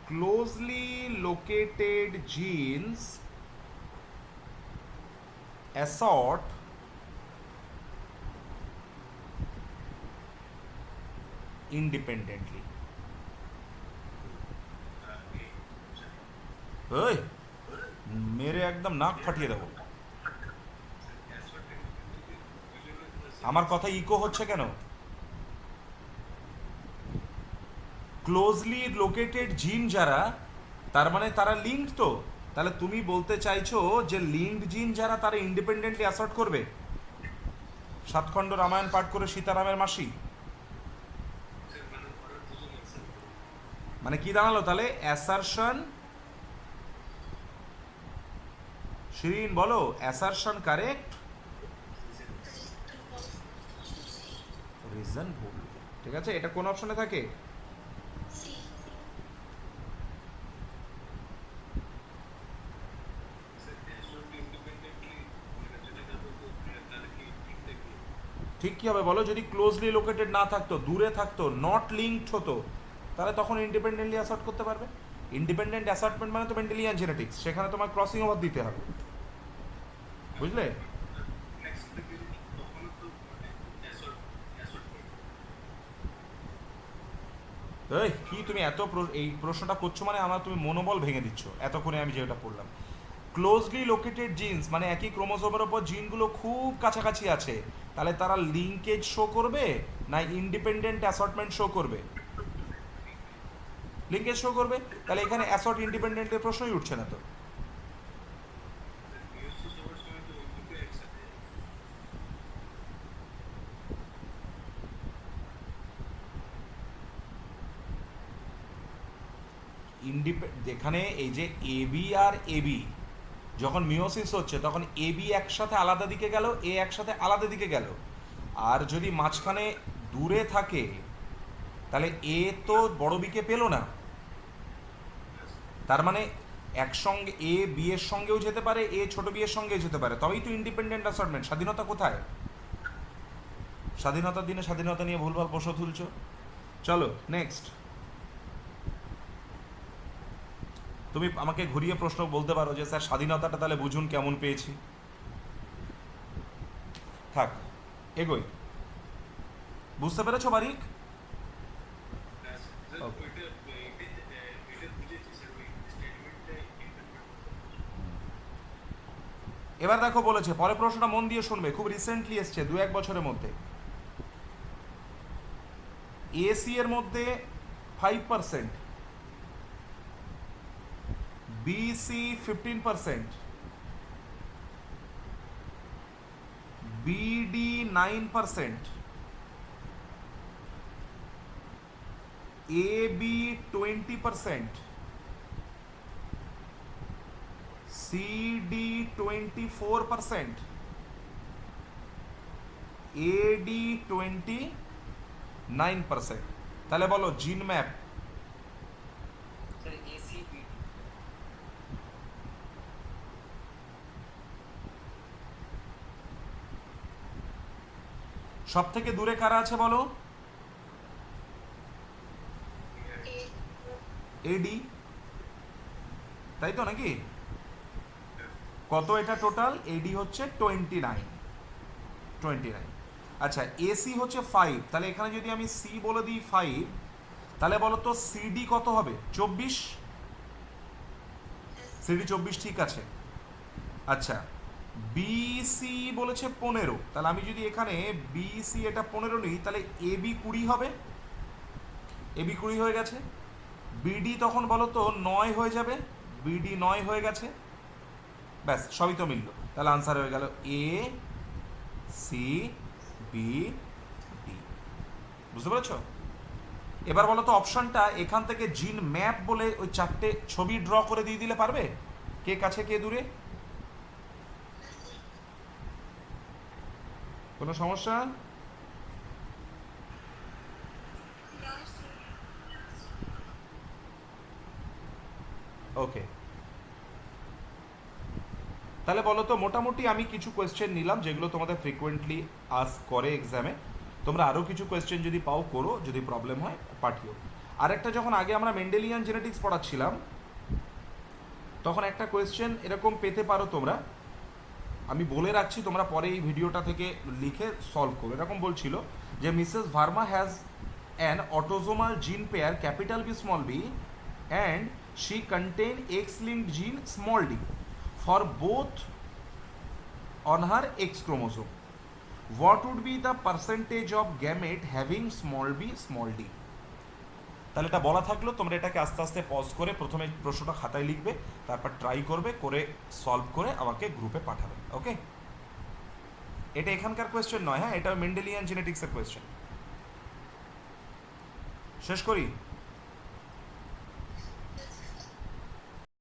Speaker 1: closely located genes assort independently. ওই মেরে একদম নাক ফাটিয়ে দেবো। আমার কথা ইকো হচ্ছে কেন? ক্লোজলি লোকেটেড জিন যারা, তার মানে তারা লিঙ্কড তো। তাহলে তুমি বলতে চাইছো যে লিঙ্কড জিন যারা তারা ইন্ডিপেন্ডেন্টলি অ্যাসর্ট করবে? সাতখণ্ড রামায়ণ পাঠ করে সীতারামের মাসি মানে কি দাঁড়ালো তাহলে? অ্যাসারশন, শিরিন বলো, অ্যাসারশন কারেক্ট, রিজন ভুল। ঠিক আছে, এটা কোন অপশনে থাকে? ঠিক কি হবে বলো? যদি ক্লোজলি লোকেটেড না থাকতো, দূরে থাকতো, নট লিঙ্কড হতো, তাহলে তখন ইন্ডিপেন্ডেন্টলি অ্যাসার্ট করতে পারবে। ইন্ডিপেন্ডেন্ট অ্যাসার্টমেন্ট মানে তো মেন্ডেলিয়ান জেনেটিক্স, সেখানে তোমার ক্রসিং ওভার দিতে হবে, বুঝলে? এই কি তুমি এত এই প্রশ্নটা করছো মানে আমার তুমি মনোবল ভেঙে দিচ্ছ এতক্ষণে আমি যেটা পড়লাম। ক্লোজলি লোকেটেড জিনস মানে একই ক্রোমোজোমের ওপর জিনগুলো খুব কাছাকাছি আছে, তাহলে তারা লিঙ্কেজ শো করবে না ইন্ডিপেন্ডেন্ট অ্যাসর্টমেন্ট শো করবে? লিঙ্কেজ শো করবে। তাহলে এখানে অ্যাসর্ট ইন্ডিপেন্ডেন্টের প্রশ্নই উঠছে না তো। যেখানে এই যে এবি আর এবি যখন মিওসিস হচ্ছে তখন এবি একসাথে আলাদা দিকে গেল, এ একসাথে আলাদা দিকে গেল। আর যদি মাঝখানে দূরে থাকে তাহলে এ তো বড় বিকে পেল না, তার মানে একসঙ্গে এ বি এর সঙ্গেও যেতে পারে, এ ছোট বি এর সঙ্গেও যেতে পারে, তবেই তো ইন্ডিপেন্ডেন্ট অ্যাসর্টমেন্ট। স্বাধীনতা কোথায়? স্বাধীনতার দিনে স্বাধীনতা নিয়ে ভুলভাল প্রশ্ন তুলছো। চলো নেক্সট। তুমি আমাকে ঘুরিয়ে প্রশ্ন বলতে পারো যে স্যার স্বাধীনতাটা তাহলে বুঝুন কেমন পেয়েছি। থাক, এগোই। বুঝতে পেরেছো বারিক? এবার দেখো বলেছে, পরের প্রশ্নটা মন দিয়ে শুনবে, খুব রিসেন্টলি এসছে 2-1 বছরের মধ্যে। এসি এর মধ্যে 5%, বিসি 15%, বিডি 9%, এবি 20%, সিডি 24%, এডি 29%। তাহলে বলো জিন ম্যাপ।
Speaker 2: Sir ACB.
Speaker 1: সব থেকে দূরে কারা আছে বলো? এডি, তাই তো নাকি? কত এটা টোটাল? এডি হচ্ছে 29। আচ্ছা, এসি হচ্ছে 5, তাহলে এখানে যদি আমি সি বলে দিই 5, তাহলে বলো তো সিডি কত হবে? 24। সিডি 24, ঠিক আছে। আচ্ছা, বিসি বলেছে 15, তাহলে আমি যদি এখানে বিসি এটা 15 নিই তাহলে এবি 20 হবে। এবি 20 হয়ে গেছে। বিডি তখন বলো তো 9 হয়ে যাবে, বিডি 9 হয়ে গেছে। ব্যাস, সবই তো মিলল। তাহলে আনসার হয়ে গেল এ সি বি ডি। বুঝতে পেরেছো? এবার বলো তো অপশনটা এখান থেকে জিন ম্যাপ বলে ওই 4টে ছবি ড্র করে দিয়ে দিলে পারবে? কে কাছে কে দূরে? কোনো সমস্যা? ওকে, তাহলে বলো তো মোটামুটি আমি কিছু কোয়েশ্চেন নিলাম যেগুলো তোমাদের ফ্রিকোয়েন্টলি আস্ক করে এক্সামে। তোমরা আরও কিছু কোয়েশ্চেন যদি পাও করো, যদি প্রবলেম হয় পাঠিও। আরেকটা যখন আগে আমরা মেন্ডেলিয়ান জেনেটিক্স পড়াচ্ছিলাম তখন একটা কোয়েশ্চেন এরকম পেতে পারো তোমরা, আমি বলে রাখছি, তোমরা পরে এই ভিডিওটা থেকে লিখে সলভ করো। এরকম বলছিল যে Mrs Verma has an autosomal gene pair capital B small B and she contain X linked gene small D for both on her X chromosome. What would be the percentage of gamete having small B small D? তাহলে এটা বলা থাকলো, তোমরা এটাকে আস্তে আস্তে pause করে প্রথমে প্রশ্নটা খাতায় লিখবে, তারপর ট্রাই করবে, করে সলভ করে আমাকে গ্রুপে পাঠাবে। ওকে, এটা এখানকার কোয়েশ্চেন নয়, হ্যাঁ, এটা মেন্ডেলিয়ান জেনেটিক্সের কোয়েশ্চেন। শেষ করি।